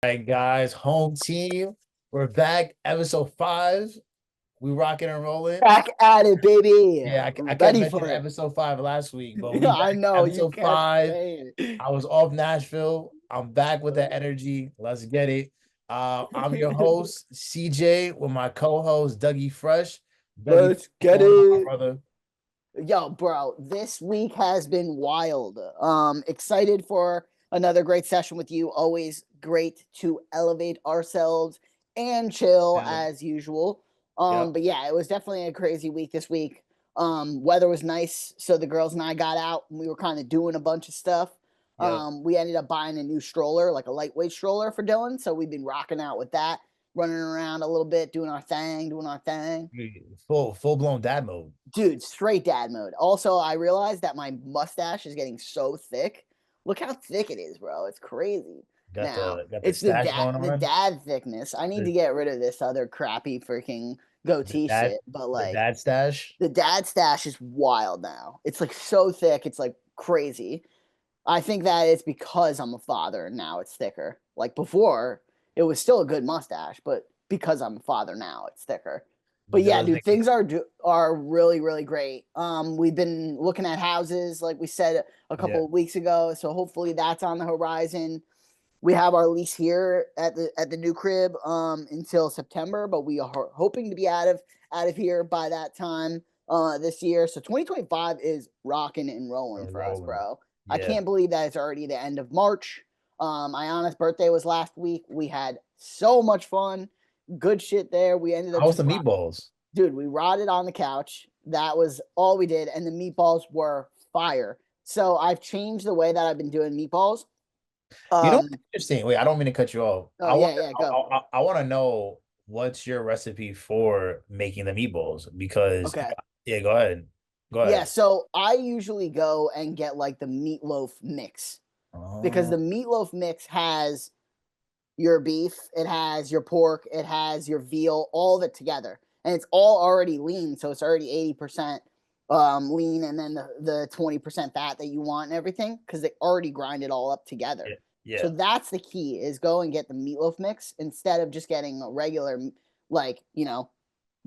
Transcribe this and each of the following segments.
All right, guys, home team. We're back, episode 5. We rocking and rolling. Back at it, baby. Yeah, I kept Ready for mentioning it. episode 5 last week, but we I back know you episode kept 5. saying it. I was off Nashville. I'm back with that energy. Let's get it. I'm your host, CJ, with my co-host, Dougie Fresh. Dougie, Let's what's get going on, my it. brother? Yo, bro, this week has been wild. Excited for another great session with you. Always great to elevate ourselves and chill Yeah. as usual. Yep. But yeah, it was definitely a crazy week this week. Weather was nice, so the girls and I got out and we were kind of doing a bunch of stuff. Yep. We ended up buying a new stroller, like a lightweight stroller for Dylan. So we've been rocking out with that, running around a little bit, doing our thing, doing our thing. Full-blown dad mode. Dude, straight dad mode. Also, I realized that my mustache is getting so thick. Look how thick it is, bro. It's crazy. Got Now, the it's the stash dad going the on. dad thickness. I need to The, get rid of this other crappy freaking the goatee dad shit. But the like dad stash. the dad stash is wild now. It's like so thick, it's like crazy. I think that it's because I'm a father and now it's thicker. Like before, it was still a good mustache, but because I'm a father now, it's thicker. But yeah, Does dude, make things are really really great. We've been looking at houses, like we said a Yeah. couple of weeks ago. So hopefully that's on the horizon. We have our lease here at the new crib until September, but we are hoping to be out of here by that time this year. So 2025 is rocking and rolling for us, Rolling. bro. I Yeah. can't believe that it's already the end of March. Ayana's birthday was last week. We had so much fun, good shit there. We ended up How was just the meatballs? dude, we rotted on the couch. That was all we did, and the meatballs were fire. So I've changed the way that I've been doing meatballs. You know Um, what's interesting? Wait, I don't mean to cut you off. oh yeah, yeah, go. I want to know what's your recipe for making the meatballs because Okay. yeah, go ahead. Go Yeah, ahead. so I usually go and get like the meatloaf mix because Oh, the meatloaf mix has your beef, it has your pork, it has your veal, all of it together. And it's all already lean, so it's already 80% lean and then the 20% fat that you want and everything because they already grind it all up together. yeah, So yeah, that's the key is go and get the meatloaf mix instead of just getting a regular like,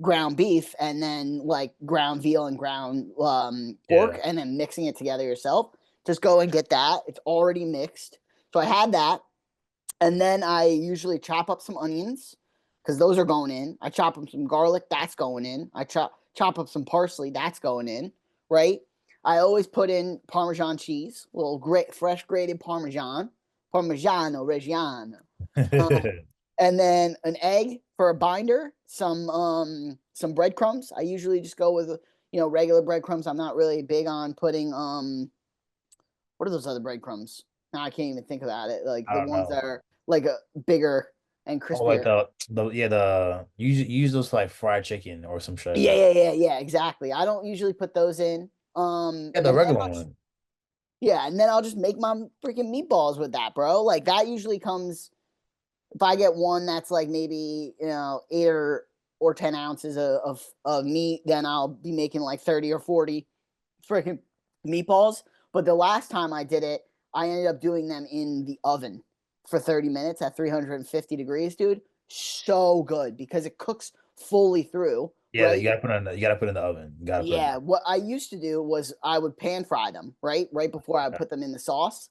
ground beef and then like ground veal and ground pork yeah. and then mixing it together yourself. Just go and get that. It's already mixed. So I had that. And then I usually chop up some onions because those are going in. I chop up some garlic, that's going in. I chop up some parsley, that's going in, right? I always put in Parmesan cheese, a little great fresh grated Parmesan, Parmigiano Reggiano, and then an egg for a binder, some breadcrumbs. I usually just go with regular breadcrumbs. I'm not really big on putting what are those other breadcrumbs? Now I can't even think about it. Like I the don't ones know. that are like a bigger and Oh, like crispier. the yeah the you use those for like fried chicken or some shit like Yeah, that. yeah, yeah, yeah, exactly. I don't usually put those in. Yeah, the And then regular I'll just one. yeah, and then I'll just make my freaking meatballs with that, bro. Like that usually comes if I get one that's like maybe 8 or 10 ounces of meat, then I'll be making like 30 or 40 freaking meatballs. But the last time I did it, I ended up doing them in the oven for 30 minutes at 350 degrees, dude. So good because it cooks fully through, Yeah, right? you gotta put it in the oven. You gotta put it in Yeah, what I used to do was I would pan fry them, right? Right before I would the put them in the sauce.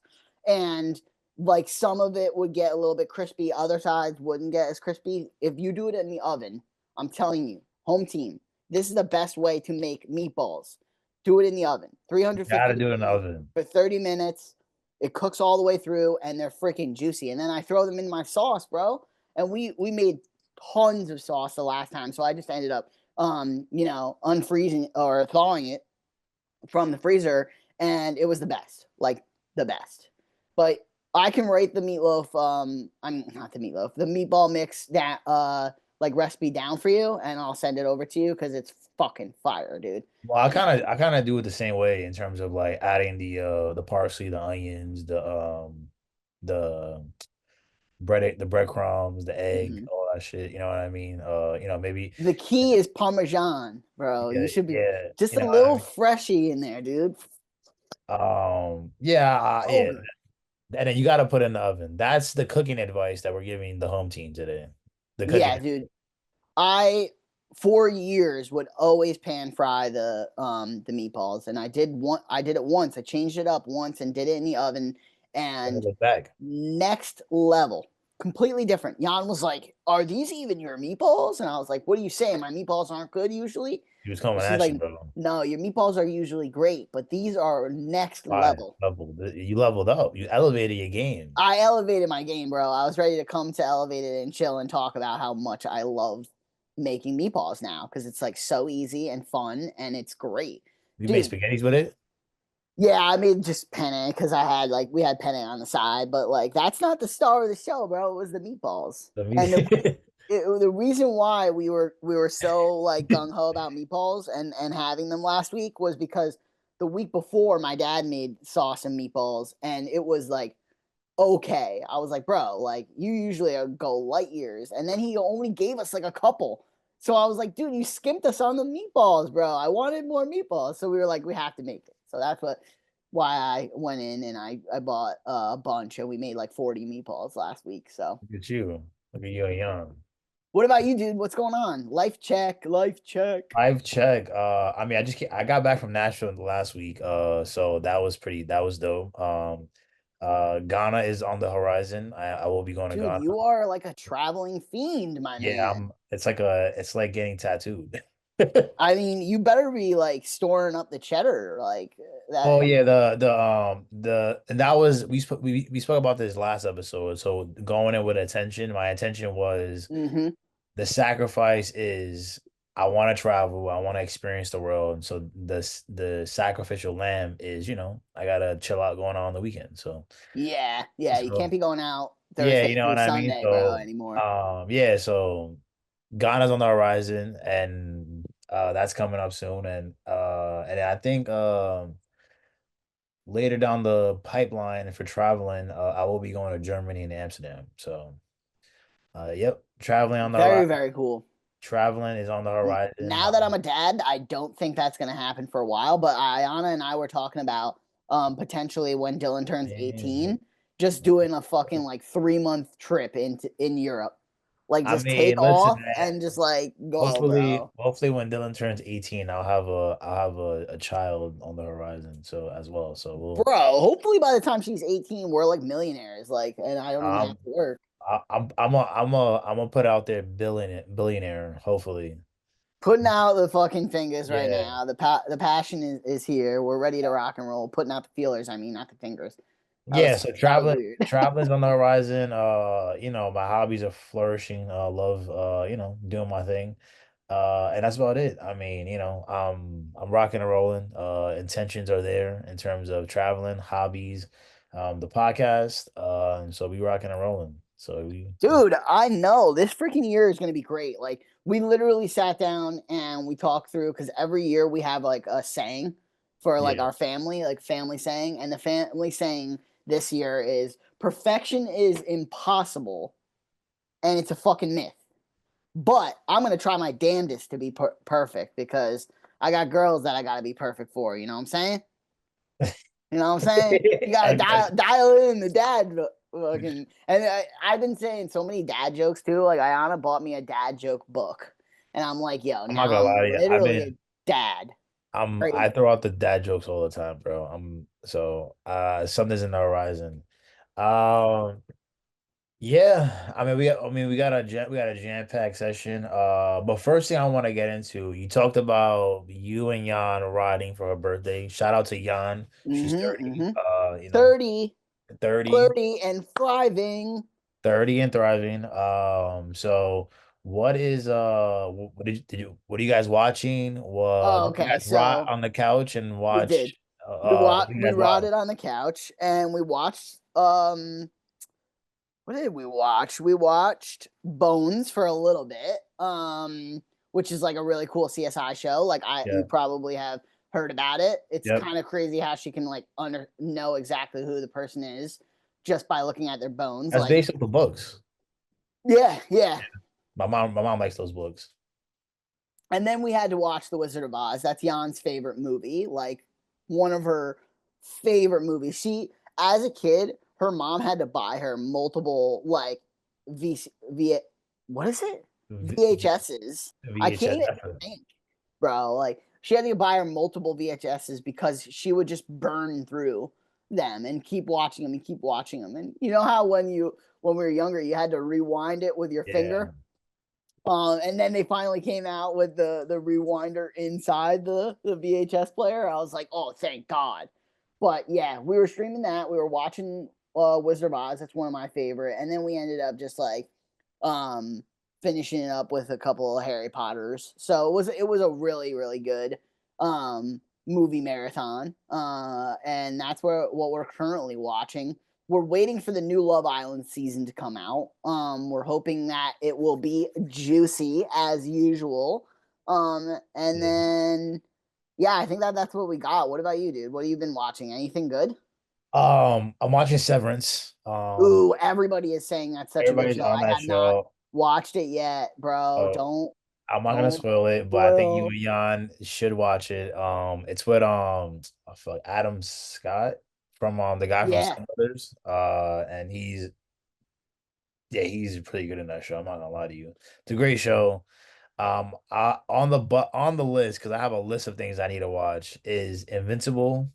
And like some of it would get a little bit crispy, other sides wouldn't get as crispy. If you do it in the oven, I'm telling you, home team, this is the best way to make meatballs. Do it in the oven, 350 gotta do it in the degrees oven. for 30 minutes. It cooks all the way through and they're freaking juicy. And then I throw them in my sauce, bro. And we made tons of sauce the last time. So I just ended up unfreezing or thawing it from the freezer, and it was the best, like the best. But I can rate the meatloaf. I mean, not the meatloaf, the meatball mix that like recipe down for you, and I'll send it over to you because it's fucking fire, dude. Well, I kind of do it the same way in terms of like adding the parsley, the onions, the the breadcrumbs, the egg, Mm-hmm. all that shit. You know what I mean? Maybe The key is Parmesan, bro. yeah, You should be yeah, just you a know what I little mean? freshy in there, dude. Yeah, So yeah. good. And then you got to put it in the oven. That's the cooking advice that we're giving the home team today. The cooking. Yeah, dude. I for years would always pan fry the meatballs, and I did it once. I changed it up once and did it in the oven, Never and look back. next level. Completely different. Jan was like, "Are these even your meatballs?" And I was like, "What are you saying? My meatballs aren't good usually?" He was coming And she's at like, you, bro. "No, your meatballs are usually great, but these are next Five level." level. You leveled up. You elevated your game. I elevated my game, bro. I was ready to come to Elevated and chill and talk about how much I love making meatballs now because it's like so easy and fun and it's great. You made Dude, spaghettis with it. yeah, I made just penne because I had like we had penne on the side, but like that's not the star of the show, bro. It was the meatballs. The And meat. the reason why we were so like gung ho about meatballs and having them last week was because the week before my dad made sauce and meatballs and it was like okay. I was like, bro, like you usually go light years, and then he only gave us like a couple. So I was like, dude, you skimped us on the meatballs, bro. I wanted more meatballs, so we were like, we have to make it. So that's why I went in and I bought a bunch, and we made like 40 meatballs last week. So Look at you. Look at you and Young. what about you, dude? What's going on? Life check, life check. I've checked. I mean, I got back from Nashville last week. So that was dope. Ghana is on the horizon. I will be going to Dude, Ghana. you are like a traveling fiend, my Yeah, man. it's like getting tattooed. I mean, you better be like storing up the cheddar, like Oh that. yeah, the and that was we spoke about this last episode. So going in with attention, my intention was Mm-hmm. the sacrifice is I want to travel, I want to experience the world. And so the sacrificial lamb is, I gotta chill out going on the weekend. Yeah, yeah, you can't So be going out yeah, Thursday you know through what I mean? Sunday, bro, So anymore. yeah, so Ghana's on the horizon and that's coming up soon. And I think later down the pipeline for traveling, I will be going to Germany and Amsterdam. So yep, traveling on the Very, horizon. very cool. Traveling is on the horizon. Now that I'm a dad, I don't think that's gonna happen for a while. But Ayana and I were talking about potentially when Dylan turns Man. 18, just doing a fucking like 3 month trip in Europe. Like I just take mean, listen, off man. and just like go, Hopefully, bro. hopefully, when Dylan turns 18, I'll have a child on the horizon. So as well. So Bro, hopefully by the time she's 18, we're like millionaires, like, and I don't even have um, to work. I'm gonna put out there billionaire. Hopefully, Putting out the fucking fingers right yeah. now. The passion is here. We're ready to rock and roll. Putting out the feelers. I mean, not the fingers. Yeah, so That was weird. traveling's on the horizon. My hobbies are flourishing. Love doing my thing. And that's about it. I mean, I'm rocking and rolling. Intentions are there in terms of traveling, hobbies, the podcast. And so we rocking and rolling. So we Dude, I know this freaking year is going to be great. Like, we literally sat down and we talked through because every year we have like a saying for like yeah. our family, like family saying. And the family saying this year is perfection is impossible and it's a fucking myth. But I'm gonna try my damnedest to be perfect because I got girls that I gotta be perfect for. You know what I'm saying? You know what I'm saying? You gotta I got dial in the dad fucking. And I've been saying so many dad jokes too. Like Ayana bought me a dad joke book, and I'm like, yo, I'm not now gonna I'm lie to you. literally a dad. I Crazy. throw out the dad jokes all the time, bro. Something's in the horizon. Um Yeah, we got a jam-packed session. But first thing I want to get into, you talked about you and Yan riding for her birthday. Shout out to Yan. She's Mm-hmm. 30, Mm-hmm. 30, 30, 30 and thriving. 30 and thriving. So what is what are you guys watching? What Oh, did you okay. guys ride So on the couch and we did. watch what do you We guys watch? rotted on the couch and we watched what did we watch? We watched Bones for a little bit, which is like a really cool CSI show. Like you Yeah. probably have heard about it. It's Yep. kind of crazy how she can like know exactly who the person is just by looking at their bones. That's Like, based off the books. yeah, yeah. My mom likes those books. And then we had to watch The Wizard of Oz. That's Jan's favorite movie, like one of her favorite movies. She, as a kid, her mom had to buy her multiple like V V what is it? VHSs. I can't VHS. even think, bro. Like she had to buy her multiple VHSs because she would just burn through them and keep watching them and keep watching them. And you know how when we were younger, you had to rewind it with your Yeah. finger. And then they finally came out with the rewinder inside the VHS player. I was like, oh, thank God. But yeah, we were streaming that. We were watching Wizard of Oz. That's one of my favorite. And then we ended up just like um finishing it up with a couple of Harry Potters. So it was a really really good movie marathon. And that's what we're currently watching. We're waiting for the new Love Island season to come out. We're hoping that it will be juicy as usual. And Yeah. then yeah, I think that's what we got. What about you, dude? What have you been watching? Anything good? I'm watching Severance. Ooh, everybody is saying that's such a good Everybody's show. on I that have not show. watched it yet, bro. So I'm not gonna Don't spoil it, but I think you spoil. and Jan should watch it. It's with I feel like Adam Scott from the guy from Yeah, Some Brothers. And he's pretty good in that show. I'm not gonna lie to you. It's a great show. On the list because I have a list of things I need to watch is Invincible.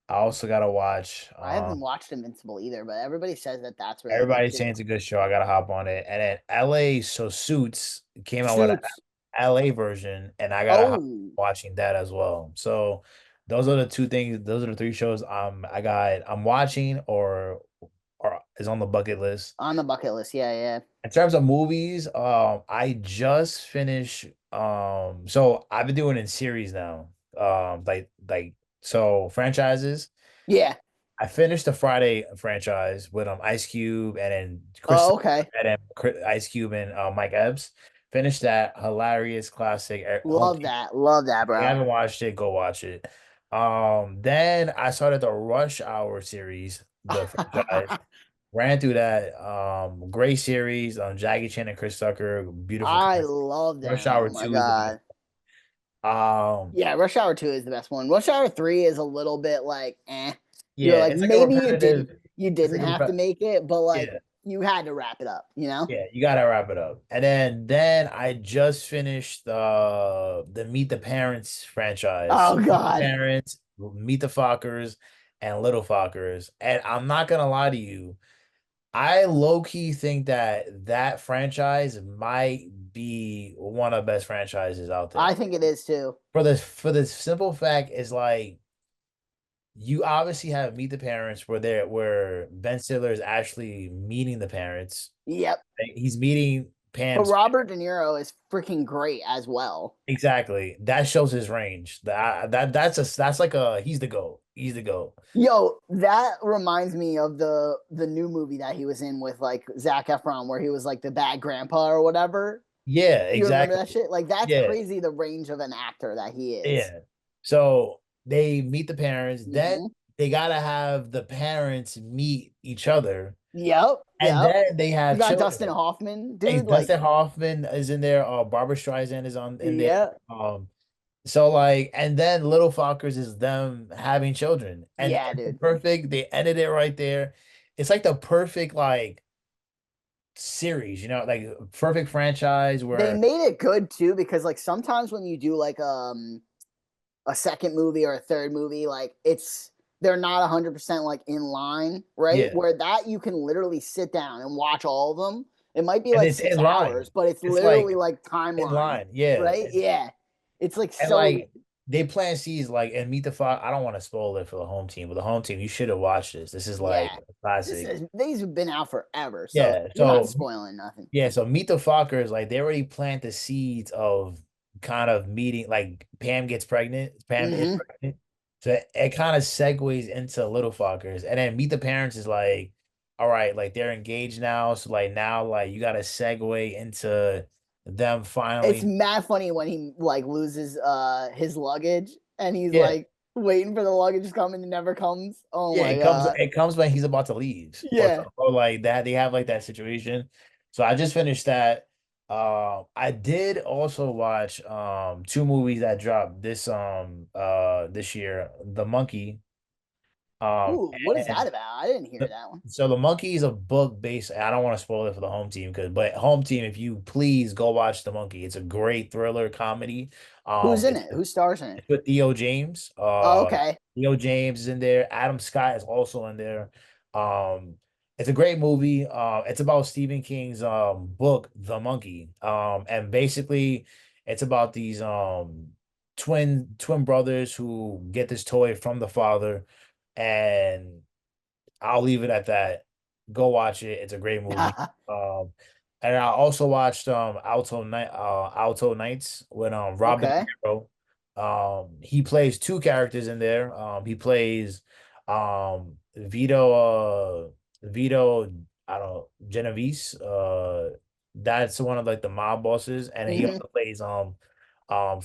I also gotta watch. I haven't watched Invincible either, but everybody says that that's really good Everybody's too. saying it's a good show. I gotta hop on it. And then LA, so Suits came out with an Suits. LA version, and I gotta hop Oh, watching that as well. So those are the two things. Those are the three shows I'm watching or is on the bucket list. on the bucket list. Yeah, yeah. In terms of movies, I just finished. So I've been doing in series now. So franchises. Yeah. I finished the Friday franchise with Ice Cube and then Oh, okay. Ice Cube and Mike Epps. Finished that hilarious classic home Love team. that. Love that, If you bro. haven't watched it, go watch it. Then I started the Rush Hour series, the franchise. Ran through that. Great series. Jackie Chan and Chris Tucker, beautiful I cast. love Rush them. Oh Hour my 2 is the best. god. Um, Yeah, Rush Hour 2 is the best one. Rush Hour 3 is a little bit like eh. You're yeah, like it's like a maybe you didn't repetitive. you It's didn't like a have to make it, but like yeah. you had to wrap it up, you know? Yeah, you gotta wrap it up. And then I just finished the Meet the Parents franchise. Oh So Meet the god. Parents, Meet the Fockers, and Little Fockers. And I'm not gonna lie to you, I low key think that franchise might be one of the best franchises out I there. think it is too. For the simple fact is like you obviously have Meet the Parents where Ben Stiller is actually meeting the parents. Yep. He's meeting But Pam's. Robert De Niro is freaking great as well. Exactly. That shows his range. That's like a he's the GOAT. He's the GOAT. Yo, that reminds me of the new movie that he was in with like Zac Efron, where he was like the bad grandpa or whatever. Yeah, You remember that exactly. shit? Like that's Yeah, crazy the range of an actor that he is. yeah. So they meet the parents, then Hmm. they gotta have the parents meet each other, Yep, and yep. then they You have got Dustin children. Hoffman, Hey, dude. Like, Dustin Hoffman is in there, Barbara Streisand is on in there. yeah, So like, and then Little Fockers is them having children, and yeah, it's dude. perfect. They ended it right there. It's like the perfect like series, like perfect franchise They where made it good too because like sometimes when you do like a second movie or a third movie, like they're not 100% like in line, right? yeah, Where that you can literally sit down and watch all of them. It might be and like it's six in line. hours, but it's It's literally like like in timeline, line, yeah, right? Yeah. It's like and so like they plant seeds like and Meet the Fox. I don't want to spoil it for the home team, but the home team you should have watched this. This is like yeah. a classic. These have been out forever, so Yeah, you're not so spoiling nothing. yeah, so Meet the Fockers, like they already plant the seeds of kind of meeting, like Pam gets pregnant, Pam is Hmm. pregnant. So it kind of segues into Little Fockers. And then Meet the Parents is like, all right, like they're engaged now. So like now like you gotta segue into them It's finally. mad funny when he like loses his luggage and he's Yeah. like waiting for the luggage to come and it never comes. Oh Yeah, my god. it comes when he's about to leave or Yeah. something or like that. They have like that situation. So I just finished that. I did also watch two movies that dropped this year. The Monkey. Ooh, what is that And about? I didn't hear the, that one. so the Monkey is a book based. I don't want to spoil it for the home team, but home team, if you please go watch the Monkey. It's a great thriller comedy. Who's in It's it? Who stars in it? with Theo James. Oh, okay. Theo James is in there. Adam Scott is also in there. Um, it's a great movie. It's about Stephen King's book, The Monkey. And basically, it's about these twin brothers who get this toy from the father, and I'll leave it at that. Go watch it. It's a great movie. And I also watched Alto Nights with Robin De Okay. Niro. He plays two characters in there. He plays Vito, I don't know, Genovese. That's one of like the mob bosses, and he Hmm. also plays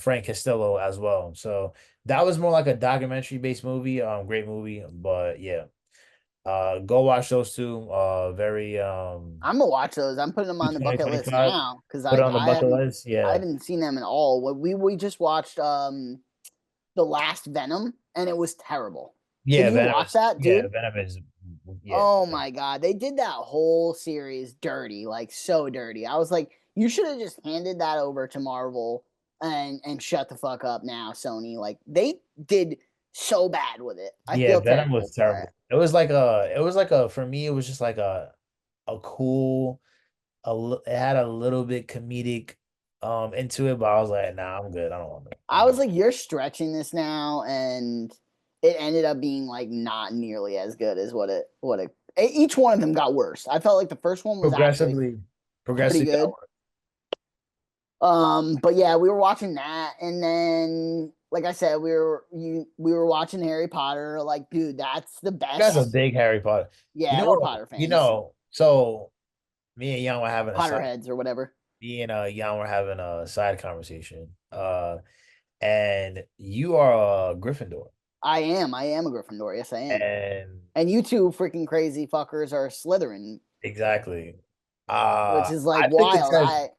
Frank Castillo as well. So that was more like a documentary based movie. Great movie, but yeah. Go watch those two. Very I'm gonna watch those. I'm putting them on the bucket list 2025. now because Put it like on the bucket list. I Yeah. haven't seen them at all. We just watched the last Venom and it was terrible. Did Yeah, you watch that, dude? Venom is yeah. Oh my god, they did that whole series dirty, like so dirty. I was like, you should have just handed that over to Marvel and shut the fuck up now, Sony. Like they did so bad with it. I Yeah, feel Venom terrible was for it. terrible. It was like a for me it was just like a cool it had a little bit comedic into it, but I was like, nah, I'm good. I don't want it. I was like, you're stretching this now, and it ended up being like not nearly as good as each one of them got worse. I felt like the first one was actually Progressively pretty progressively good. But yeah, we were watching that, and then like I said, we were watching Harry Potter. Like, dude, that's the you guys are best. big Harry Potter. Yeah, we're Potter fans, So me and Young were having a side Potterheads or whatever. me and Young were having a side conversation. And you are a Gryffindor. I am a Gryffindor. Yes, I am. And And you two freaking crazy fuckers are Slytherin, exactly. which is like I took the wild. test.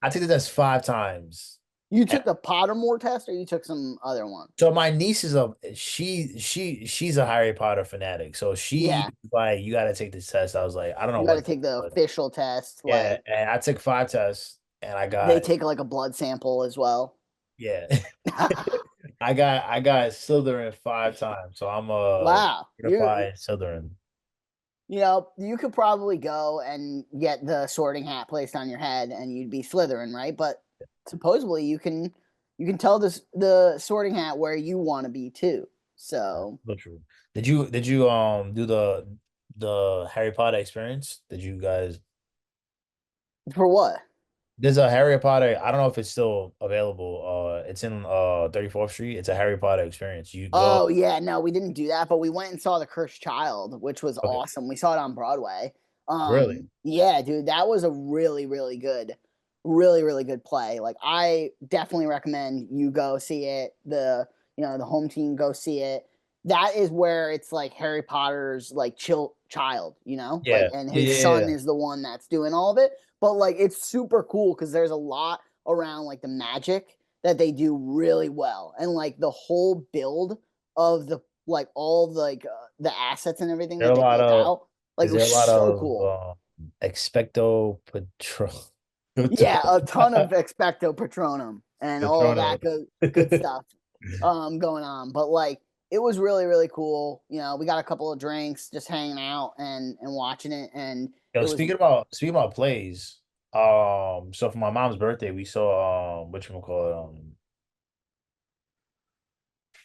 I took the test 5 times. You And took the Pottermore test, or you took some other one? so my niece is she's a Harry Potter fanatic. So Yeah, she like, you gotta take this test. I was like, I don't know you got to what, take the but official test. yeah, Like and I took 5 tests and I they got take like a blood sample as well. yeah. I got Slytherin 5 times. So I'm a Wow, certified Slytherin. you could probably go and get the Sorting Hat placed on your head, and you'd be Slytherin, right? But supposedly you can tell the Sorting Hat where you want to be too. So So true. Did you do the Harry Potter experience? Did you guys for what? there's a Harry Potter, I don't know if it's still available. It's in 34th Street. It's a Harry Potter experience. You go Oh yeah, no, we didn't do that, but we went and saw The Cursed Child, which was okay, awesome. We saw it on Broadway. really? Yeah, dude, that was a really, really good play. Like I definitely recommend you go see it. The home team go see it. That is where it's like Harry Potter's like child, like Yeah. and Yeah, his yeah, son yeah. is the one that's doing all of it. But like it's super cool because there's a lot around like the magic that they do really well, and like the whole build of the like all like the assets and everything There that are a they lot built of out, like is it there was a lot so of cool. expecto patron Yeah, a ton of expecto patronum and all that patronum? good stuff going on. But like it was really really cool. We got a couple of drinks, just hanging out and watching it, and Yo, it was speaking about plays, so for my mom's birthday, we saw whatchamacallit,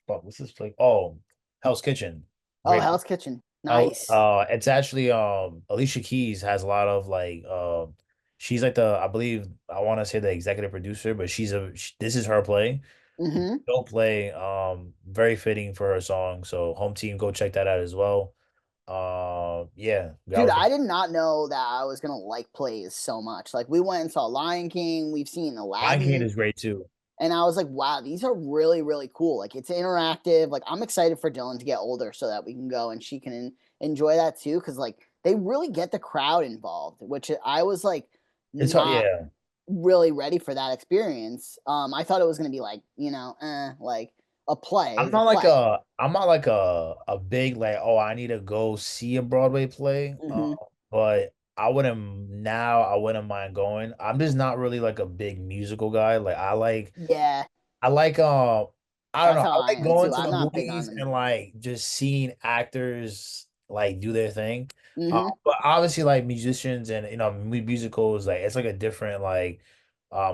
fuck, what's this play? Oh, Hell's Kitchen. oh Great. Hell's Kitchen, nice. It's actually Alicia Keys has a lot of like she's like I believe I want to say the executive producer, but this is her play. Hmm. Don't play very fitting for her song. So home team, go check that out as well. Yeah, that Dude, was I did not know that I was gonna like plays so much. Like we went and saw Lion King, we've seen Lion King Aladdin, is great too. and I was like, wow, these are really, really cool. Like it's interactive. Like I'm excited for Dylan to get older so that we can go and she can enjoy that too. Cause like they really get the crowd involved, which I was like It's hard, not yeah. really ready for that experience. I thought it was gonna be like, like a play is a play. I'm not like a big like, oh, I need to go see a Broadway play. Hmm. But I wouldn't mind going. I'm just not really like a big musical guy. Like Yeah, I like I don't that's know. how I I like am going too. to I'm the not big on movies them. and like just seeing actors like do their thing. Hmm. But obviously like musicians and musicals like it's like a different like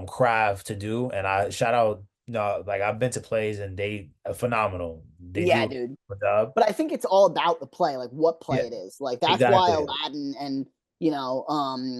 craft to do. And I shout out like I've been to plays and they are phenomenal. They Yeah, do dude. a job. But I think it's all about the play, like what Yeah, play it is. Like that's why exactly. Aladdin and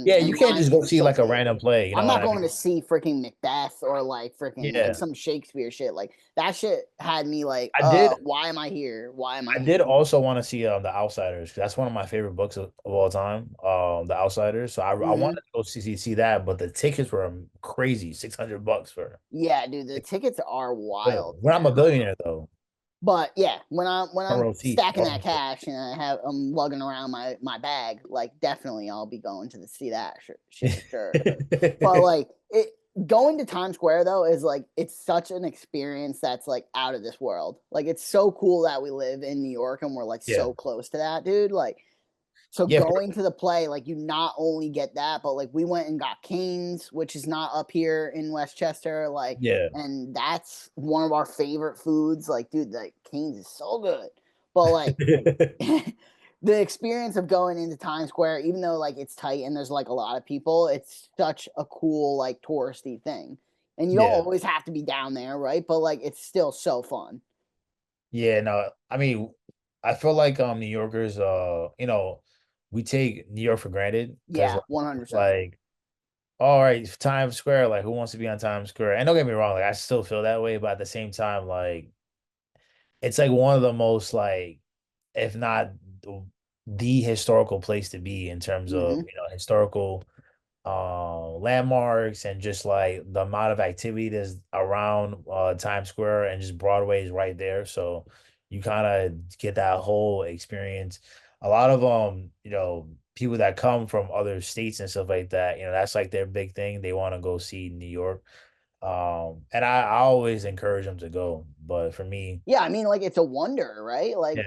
Yeah, you and can't Lion just King go is see so like a big. random play. You I'm know what not I going to mean? see freaking Macbeth or like freaking like Yeah. some Shakespeare shit. Like that shit had me like, I did why am I here? Why am I I did here? also want to see The Outsiders. 'Cause that's one of my favorite books of all time. The Outsiders. So I Hmm. wanted to go see that, but the tickets were crazy, $600 for Yeah, dude, the tickets are yeah. wild When I'm a now. billionaire though, But yeah, when front I'm row seats. stacking that cash and I'm lugging around my bag, like definitely I'll be going to see that shit for sure. But like it going to Times Square though is like it's such an experience that's like out of this world. Like it's so cool that we live in New York and we're like Yeah. so close to that, dude. Like so Yeah, going to the play, like you not only get that, but like we went and got Canes, which is not up here in Westchester, like, yeah. and that's one of our favorite foods. Like, dude, like Canes is so good. But like the experience of going into Times Square, even though like it's tight and there's like a lot of people, it's such a cool like touristy thing. And you don't Yeah. always have to be down there, right? But like it's still so fun. Yeah, no, I mean, I feel like New Yorkers we take New York for granted because Yeah, 100%. like all right, Times Square, like who wants to be on Times Square? And don't get me wrong, like I still feel that way, but at the same time, like it's like one of the most like, if not the historical place to be in terms of, Hmm. historical landmarks and just like the amount of activity that's around Times Square and just Broadway is right there. So you kind of get that whole experience. A lot of people that come from other states and stuff like that, that's like their big thing. They want to go see New York. And I always encourage them to go. But for me, Yeah, I mean, like it's a wonder, right? Like yeah,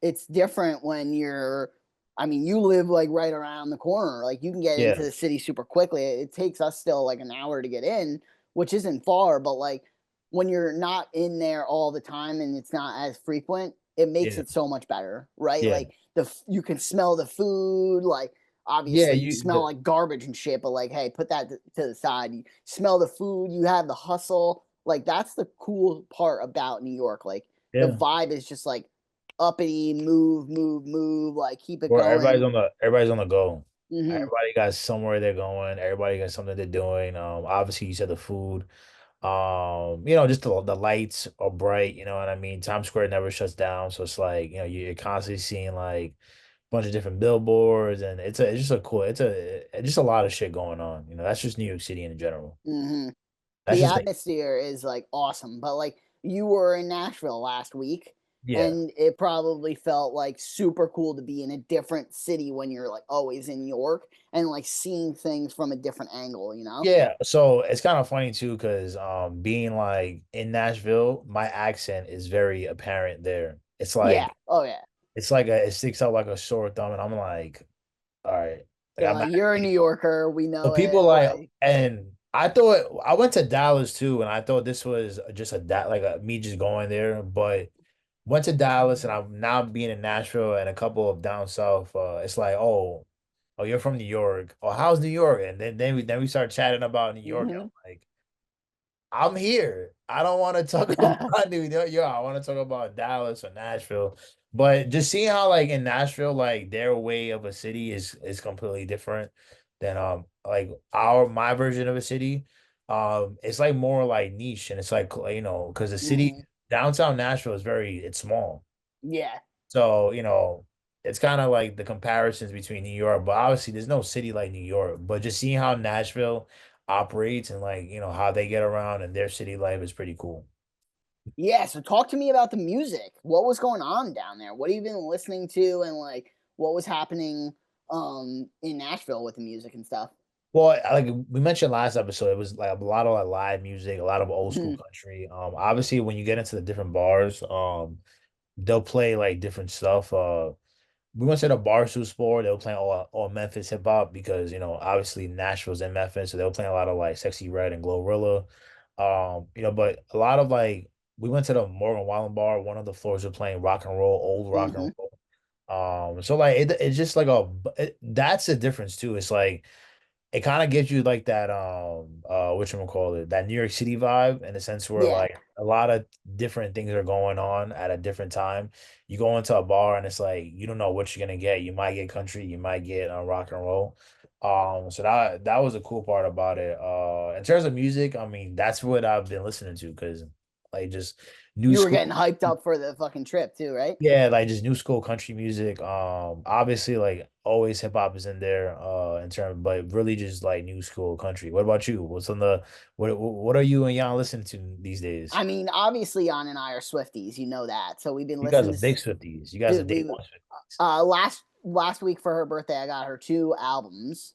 it's different when you're. I mean, you live like right around the corner. Like you can get into yeah, the city super quickly. It takes us still like an hour to get in, which isn't far. But like when you're not in there all the time and it's not as frequent, it makes yeah, it so much better, right? yeah. Like you can smell the food. Like Yeah, obviously you smell like garbage and shit, but like hey, put that to the side. You smell the food. You have the hustle, like that's the cool part about New York. Like the yeah. vibe is just like uppity, move, move, move, like keep it Where going. everybody's on the go. Hmm. Everybody got somewhere they're going. Everybody got something they're doing. Obviously you said the food. Just the lights are bright, you know what I mean? Times Square never shuts down. So it's like, you're constantly seeing like a bunch of different billboards and it's just a cool it's just a lot of shit going on. That's just New York City in general. Hmm. That's The just like atmosphere is like awesome, but like you were in Nashville last week yeah. and it probably felt like super cool to be in a different city when you're like always in New York and like seeing things from a different angle, you know? Yeah, so it's kind of funny too, because being like in Nashville, my accent is very apparent there. Yeah. Oh yeah. It sticks out like a sore thumb, and I'm like, all right, like They're I'm like, you're a New Yorker, we so know people it. like, Like, and I thought I went to Dallas too, and I thought this was just like a me just going there, but went to Dallas, and I'm now being in Nashville and a couple of down south. It's like, oh, you're from New York. Oh, how's New York? And then we start chatting about New York, and hmm. I'm like, I'm here. I don't want to talk about New York. Yeah, I want to talk about Dallas or Nashville. But just seeing how like in Nashville, like their way of a city is completely different than like our my version of a city. It's like more like niche and it's like because the city Hmm. downtown Nashville is it's small. Yeah. So, it's kind of like the comparisons between New York, but obviously there's no city like New York. But just seeing how Nashville operates and like, how they get around and their city life is pretty cool. Yeah, so talk to me about the music. What was going on down there? What have you been listening to and like what was happening in Nashville with the music and stuff? Well, like we mentioned last episode, it was like a lot of like live music, a lot of old school Mhm, country. Obviously when you get into the different bars, they'll play like different stuff. We went to the Barstool Sport. They were playing all Memphis hip hop because obviously Nashville's in Memphis, so they were playing a lot of like Sexy Red and Glorilla. But a lot of like we went to the Morgan Wallen bar. One of the floors were playing rock and roll, old rock and mhm. roll. So like it's just like that's the difference too. It's like it kind of gives you like that whatchamacallit, that New York City vibe in the sense where Yeah, like a lot of different things are going on at a different time. You go into a bar and it's like you don't know what you're gonna get. You might get country, you might get rock and roll. So that was a cool part about it. In terms of music, I mean that's what I've been listening to because like just new you were school. getting hyped up for the fucking trip too, right? Yeah, like just new school country music. Obviously, like always hip hop is in there, in terms, but really just like new school country. What about you? What are you and Jan listening to these days? I mean, obviously, Jan and I are Swifties, you know that. So we've been You guys listening are to, big Swifties. You guys are dude. day We one Swifties. last week for her birthday, I got her two albums.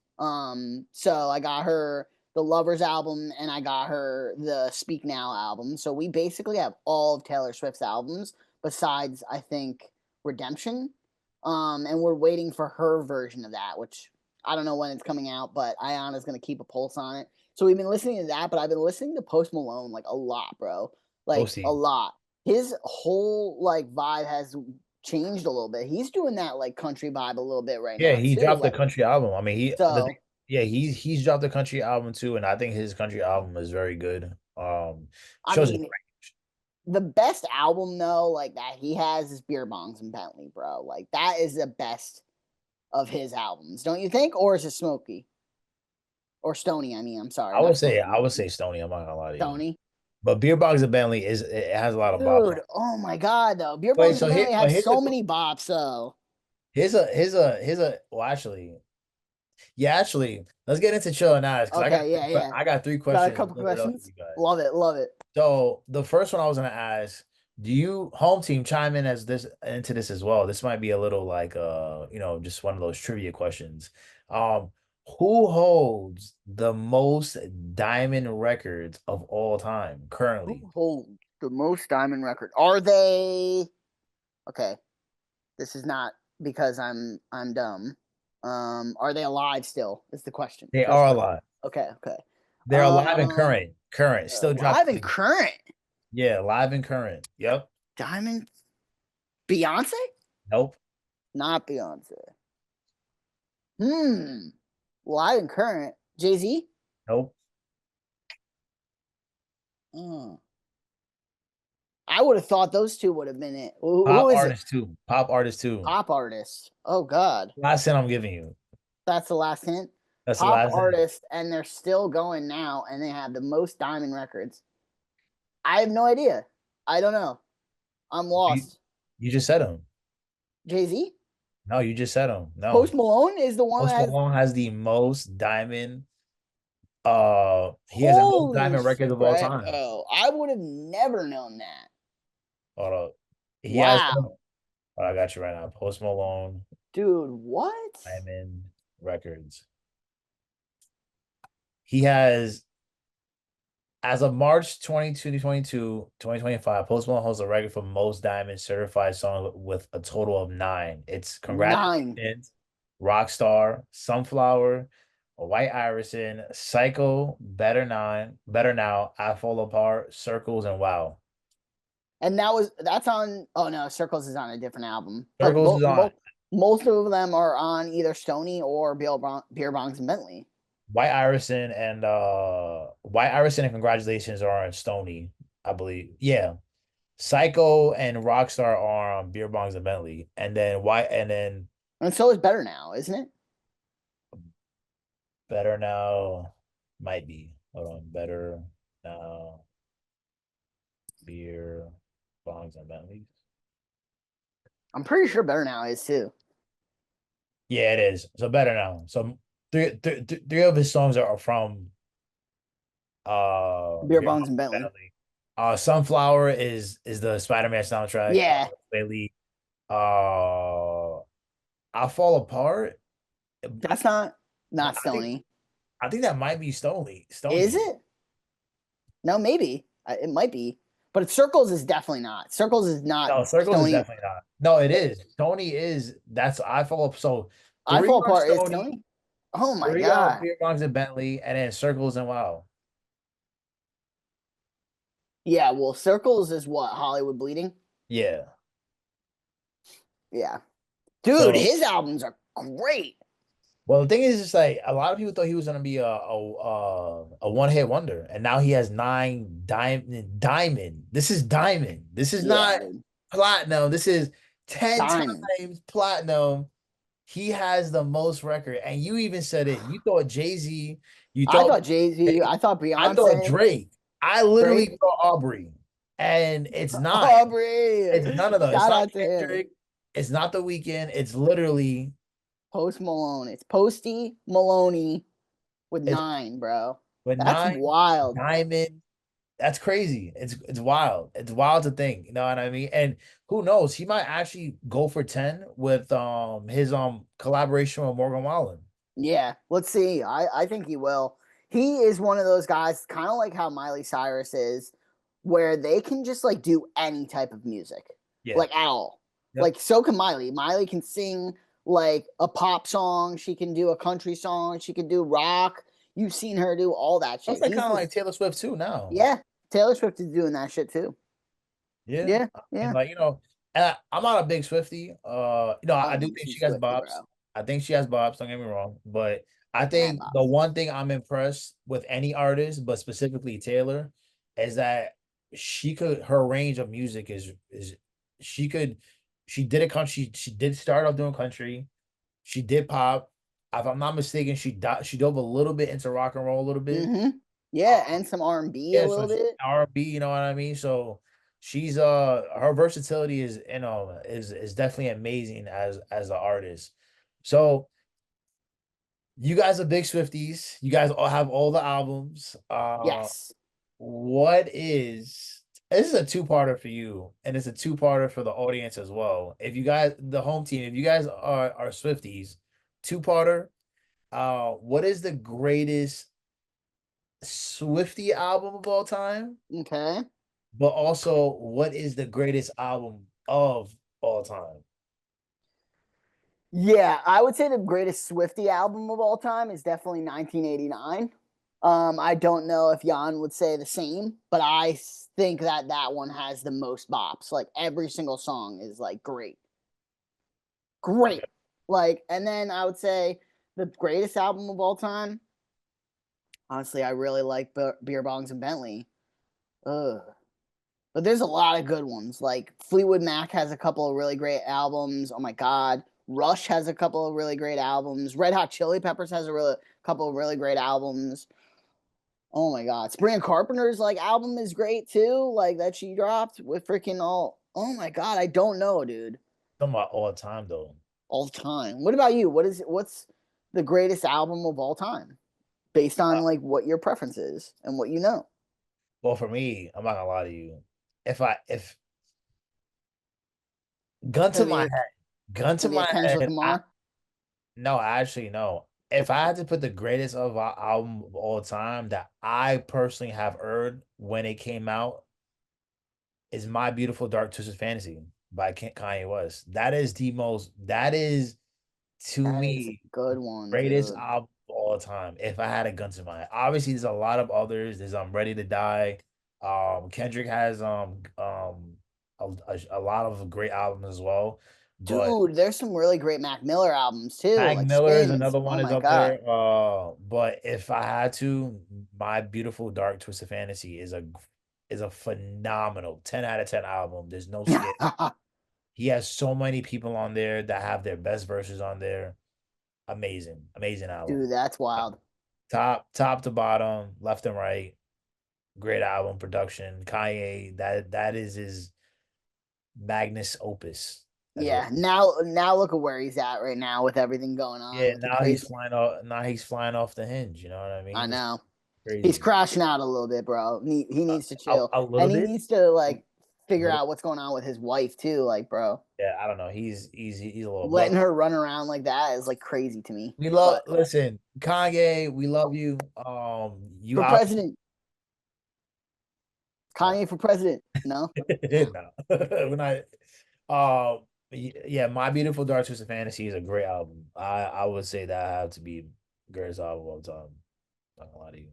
So I got her the Lovers album and I got her the Speak Now album. So we basically have all of Taylor Swift's albums besides I think Redemption. And we're waiting for her version of that, which I don't know when it's coming out, but Ayana's gonna keep a pulse on it. So we've been listening to that, but I've been listening to Post Malone like a lot, bro. Like a Posty. lot. His whole like vibe has changed a little bit. He's doing that like country vibe a little bit right Yeah, now he too. dropped the Like country album. I mean, so, yeah, he's dropped the country album too, and I think his country album is very good. I Shows it. mean, the best album though, like that he has is Beer Bongs and Bentley, bro. Like that is the best of his albums, don't you think? Or is it Smokey or Stony? I mean, I'm sorry, not I Smokey, would say Stony. I'm not gonna lie to you, Stony. but Beer Bogs and Bentley it has a lot of bops on. Dude, oh my god, though. Beer Wait, Bongs and so Bentley but have here's a so many bops, though. well actually yeah actually let's get into chill and eyes because Okay, yeah, yeah. I got three Got a questions couple for questions. you guys. Love it, love it. So the first one I was gonna ask, do you home team chime in as this into this as well? This might be a little like just one of those trivia questions. Um, who holds the most diamond records of all time Who currently? holds the most diamond record? Are they okay? This is not because I'm dumb. Are they alive still? Is the question. They First are question. alive. Okay, okay. They're alive and current. Still dropping. Live and current. Yeah, live and current. Yep. Diamond. Beyonce? Nope. Not Beyonce. Hmm. Live and current. Jay Z. Nope. Hmm. I would have thought those two would have been it. Who Pop is it? artist too. Pop artist too. Pop artist. Oh God, Last hint I'm giving you. that's the last hint. That's the Pop last hint. artist, and they're still going now, and they have the most diamond records. I have no idea. I don't know. I'm You, lost. you just said him. Jay Z. No, you just said him. Post No. Malone is the one Post that has. Malone has the most diamond. He has the most Holy diamond records shit, of all time. bro! I would have never known that. Hold up. He has. Wow, Oh, I got you right now. Post Malone dude, what? diamond records. He has, as of March 22, 2025, Post Malone holds a record for most diamond certified songs with a total of nine. It's 9. Congratulations, Rockstar, Sunflower, White Irison, Psycho, Better Now, I Fall Apart, Circles, and Wow. And that's on. Oh no, Circles is on a different album. But Circles is on. most of them are on either Stony or Beer Bongs and Bentley. White Irison and Congratulations are on Stony, I believe. Yeah. Psycho and Rockstar are on Beer Bongs and Bentley. And then And so is Better Now, isn't it? Better Now might be. Hold on. Better Now, Beer Bongs and Bentleys. I'm pretty sure Better Now is too. Yeah, it is. So Better Now. So three of his songs are from Beer Beer Bongs Bongs and and Bentley. Bentley. Sunflower is the Spider-Man soundtrack. Yeah, Bailey. I Fall Apart. that's not I think Stony. I think that might be Stony. Is Stony. it? No, maybe it might be, but Circles is definitely not. Circles is not No, Circles is Stony. definitely not. No, it is. Stony is. That's I follow. So I three Fall are Apart is Stony, Stony. Oh my three god. Beer Bongs and Bentley, and then Circles and Wow. Yeah, well, Circles is what Hollywood Bleeding. Yeah. Yeah, dude, So his albums are great. well, the thing is, it's like a lot of people thought he was gonna be a one hit wonder, and now he has nine diamond. This is diamond. This is Yeah, not dude. platinum. This is 10 Diamond. times platinum. He has the most record, and you even said it. You thought Jay-Z, you I thought thought Jay Z. I thought I thought Beyonce. Drake. I literally Drake. thought Aubrey, and it's not. Aubrey. It's none of those. It's Shout not out to him. Kendrick. It's not The Weeknd. It's literally Post Malone. It's Posty Maloney with it's 9, bro. with That's nine wild. diamond. That's crazy. It's wild. It's wild to think. You know what I mean? And who knows? He might actually go for 10 with his collaboration with Morgan Wallen. Yeah, let's see. I think he will. He is one of those guys, kind of like how Miley Cyrus is, where they can just like do any type of music, Yeah. like at all. Yep. Like so can Miley. Miley can sing like a pop song. She can do a country song. She can do rock. You've seen her do all that That's shit. like He's kind of like this. Taylor Swift too now. Yeah, Taylor Swift is doing that shit too. Yeah. Yeah, And yeah. like, and I'm not a big Swiftie. I do think ODC she has Swifty, bops. bro. I think she has bops, don't get me wrong. But I Mad think the bops. one thing I'm impressed with any artist, but specifically Taylor, is that her range of music is she could she did a country, she did start off doing country, she did pop. If I'm not mistaken, she dove a little bit into rock and roll a little bit. Mm-hmm. Yeah, and some R&B a Yeah, so little bit. R&B, you know what I mean? So she's her versatility is is definitely amazing as an artist. So you guys are big Swifties. You guys all have all the albums. Yes. What is this is a two-parter for you, and it's a two-parter for the audience as well. If you guys, the home team, if you guys are Swifties, two-parter, what is the greatest Swiftie album of all time? Okay. But also, what is the greatest album of all time? Yeah, I would say the greatest Swifty album of all time is definitely 1989. I don't know if Jan would say the same, but I think that that one has the most bops. Like every single song is like great, great. Like, and then I would say the greatest album of all time. Honestly, I really like Beer Bongs and Bentley. Ugh. But there's a lot of good ones. Like Fleetwood Mac has a couple of really great albums. Oh my god. Rush has a couple of really great albums. Red Hot Chili Peppers has a couple of really great albums. Oh my god. Sabrina Carpenter's like album is great too. Like that she dropped with freaking all. Oh my god, I don't know, dude. Talking about all time though. All time. What about you? What's the greatest album of all time? Based Uh, on like what your preference is and what you know. well, for me, I'm not gonna lie to you. If gun to my Maybe head, gun to maybe a my Kendrick head, Lamar. no, actually no. If I had to put the greatest of our album of all time that I personally have heard when it came out is My Beautiful Dark Twisted Fantasy by Kanye West. That is to That is a me good one, greatest dude. album of all time. If I had a gun to my head, obviously there's a lot of others. There's Ready to Die. Kendrick has a lot of great albums as well. But Dude, there's some really great Mac Miller albums too, Mac like Miller is Spins. another Oh one is my up god. there. But if I had to, My Beautiful Dark Twisted Fantasy is a phenomenal 10 out of 10 album. There's no skip. He has so many people on there that have their best verses on there. Amazing, amazing album. Dude, that's wild. Top to bottom, left and right, great album production. Kanye, that is his magnus opus. That's what. Yeah, now look at where he's at right now with everything going on Yeah, with the now he's crazy. flying off. Now he's flying off the hinge. You know what I I mean? It's know. He's crazy. crashing out a little bit, bro. He needs to chill. A little And he bit. needs to like figure But out what's going on with his wife too. Like, bro, yeah, I don't know. He's a little, letting but her run around like that is like crazy to me. we love. But Listen, Kanye, we love you. You for out? president, No, Kanye for president. No, no, we're not. Yeah, My Beautiful Dark Twisted Fantasy is a great album. I would say that have to be greatest album of all time. Not gonna lie to you.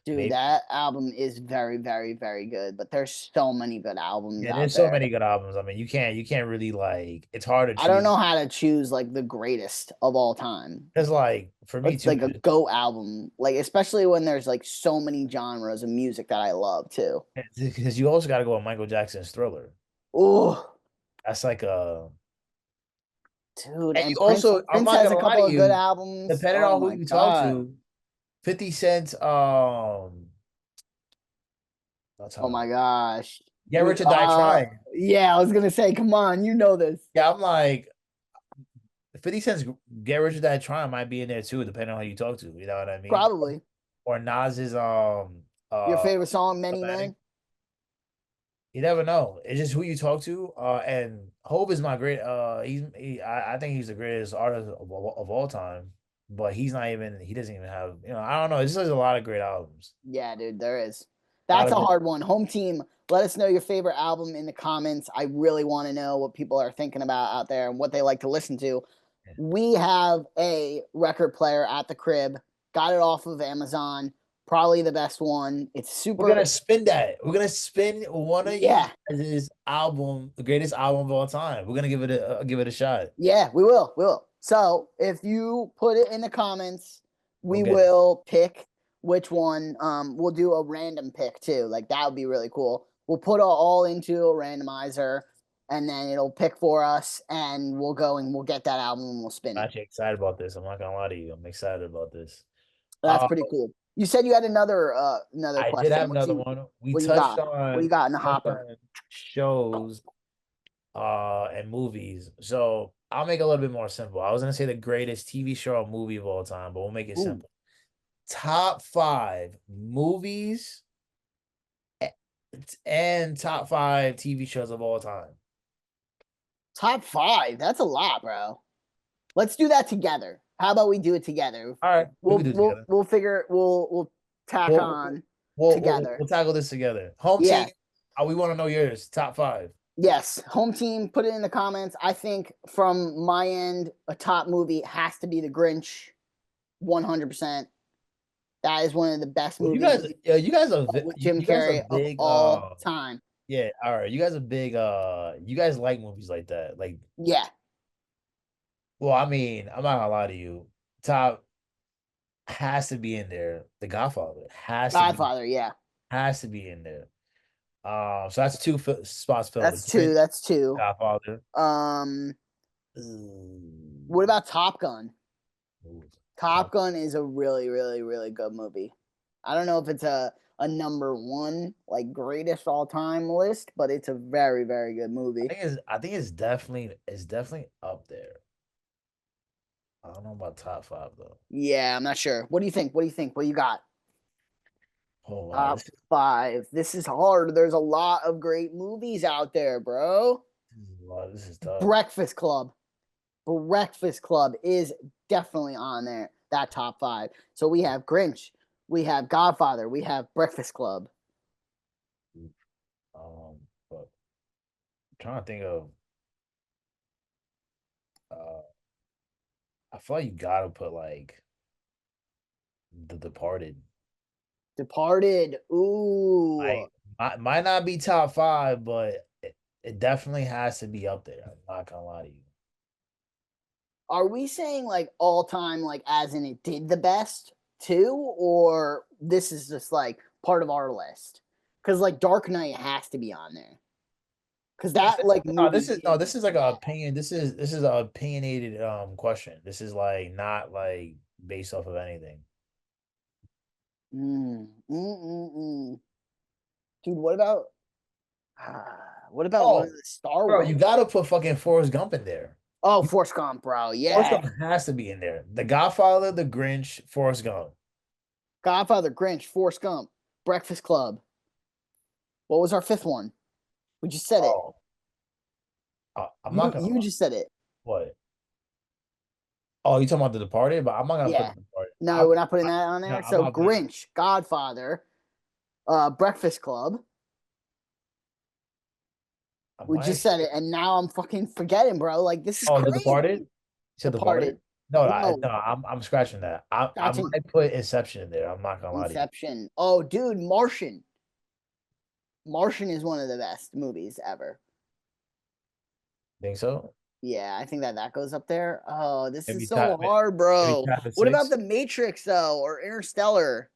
dude, Maybe. that album is very, very, very good. But there's so many good albums Yeah, out there's so there. many good albums. I mean, you can't really like. It's hard to I don't choose. know how to choose like the greatest of all time. Cause like for me What's too, like a go album? Like especially when there's like so many genres of music that I love too. because you also got to go with Michael Jackson's Thriller. Oh, That's like a. dude, And and you Prince also, I'm Prince not has a gonna lie to couple of good you. albums. Depending Oh on who my you talk god. to, 50 Cent, that's Oh how. my gosh. Get Rich or Die Trying. Yeah, I was gonna say, come on, you know this. Yeah, I'm like 50 Cent's Get Rich or Die Trying might be in there too, depending on who you talk to. You know what I mean? Probably. Or Nas's Your favorite song, Many Automatic. Men? You never know. It's just who you talk to. And Hope is my great. I think he's the greatest artist of all time. But he's not even. He doesn't even have. I don't know. It's just a lot of great albums. Yeah, dude, there is. A lot That's of a great. hard one. Home team, let us know your favorite album in the comments. I really want to know what people are thinking about out there and what they like to listen to. We have a record player at the crib, got it off of Amazon, probably the best one. It's We're super, gonna spin that. We're gonna spin one of you yeah, guys' album, the greatest album of all time. We're gonna give it a shot. yeah, we will, we will. So if you put it in the comments, Go we get it. will pick which one. We'll do a random pick too. Like that would be really cool. We'll put it all into a randomizer, and then it'll pick for us, and we'll go and we'll get that album and we'll spin I'm it. actually excited about this. I'm not gonna lie to you. I'm excited about this. That's Uh, pretty cool. You said you had another I did question. have another one. We What you touched got? What you on got in the touched hopper? on shows and movies. So I'll make it a little bit more simple. I was gonna say the greatest TV show or movie of all time, but we'll make it Ooh, simple. Top five movies and top five TV shows of all time. top five. That's a lot, bro. Let's do that together. How about we do it together? All right, we can do it together. We'll figure we'll tack We'll on we'll we'll, together. we'll tackle this together. Home team. Yeah. We want to know yours. Top five. Yes. Home team. Put it in the comments. I think from my end, a top movie has to be The Grinch. 100%. That is one of the best Well, movies you guys are with Jim you guys are Carrey of big. all time. Yeah. All right. You guys are big. You guys like movies like that. Like, Yeah. well, I mean, I'm not gonna lie to you. Top has to be in there. The Godfather Godfather. Yeah. has to be in there. So that's two spots filled. The That's two. Grinch, That's two. Godfather. Um, what Ooh. about Top Gun? Ooh, Top top. Gun is a really, really, really good movie. I don't know if it's a number one like greatest all time list, but it's a very, very good movie. I think it's definitely up there. I don't know about top five though. Yeah, I'm not sure. What do you think? What do you think? What you got? Oh wow, Top five. This is hard. There's a lot of great movies out there, bro. this is tough. Breakfast Club. Breakfast Club is definitely on there. That top five. So we have Grinch, we have Godfather, we have Breakfast Club. But I'm trying to think of. Uh, I feel like you gotta put like The Departed. Departed. Ooh. Like, might not be top five, but it definitely has to be up there. I'm not gonna lie to you. Are we saying like all time, like as in it did the best too, or this is just like part of our list? Because like Dark Knight has to be on there. Because This, that this, like no, movie this is no, did this is like a that. opinion. This is an opinionated question. This is like not like based off of anything. Dude, what about one of Oh, the Star bro, you Wars? gotta put fucking Forrest Gump in there. Oh, Forrest Gump, bro. Forrest Yeah. Gump has to be in there. The Godfather, The Grinch, Forrest Gump. Godfather, Grinch, Forrest Gump, Breakfast Club. What was our fifth one? We just said it. Oh, I'm You not gonna you just said it. what? Oh, you talking about The Departed? But I'm not gonna put Yeah. The Departed. No, we're not putting that on No, there. I'm So not putting. Grinch, Godfather, Breakfast Club. I We might just said say. it, and now I'm fucking forgetting, bro. Like this is Oh, The Departed. crazy. You said Departed? Departed. No, No, no, I'm scratching that. I scratching might put Inception in there. I'm not gonna lie to you. Inception. Oh, dude, Martian. Martian is one of the best movies ever. Think so? Yeah, I think that that goes up there. Oh, this is Maybe so top, hard, maybe bro. top of What about six. The Matrix though, or Interstellar,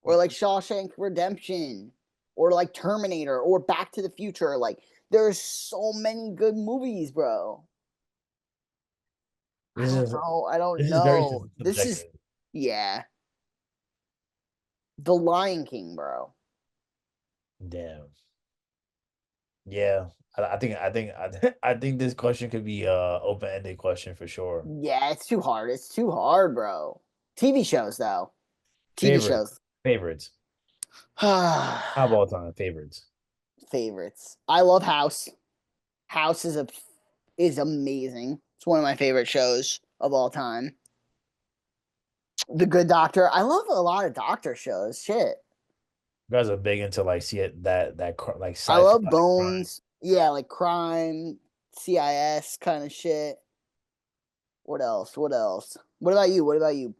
or like Shawshank Redemption, or like Terminator, or Back to the Future? Like, there's so many good movies, bro. I This don't is know. I don't this is very know. This is subjective. yeah, The Lion King, bro. Damn. Yeah. I think this question could be a open-ended question for sure. Yeah, it's too hard. It's too hard, bro. TV shows though. TV Favorite shows. favorites. How about all time favorites? Favorites. I love House. House is amazing. It's one of my favorite shows of all time. The Good Doctor. I love a lot of doctor shows. Shit. You guys are big into like see it like I sci-fi love crime. Bones. Yeah, like crime, CIS kind of shit. What else? What else? What about you? What about you?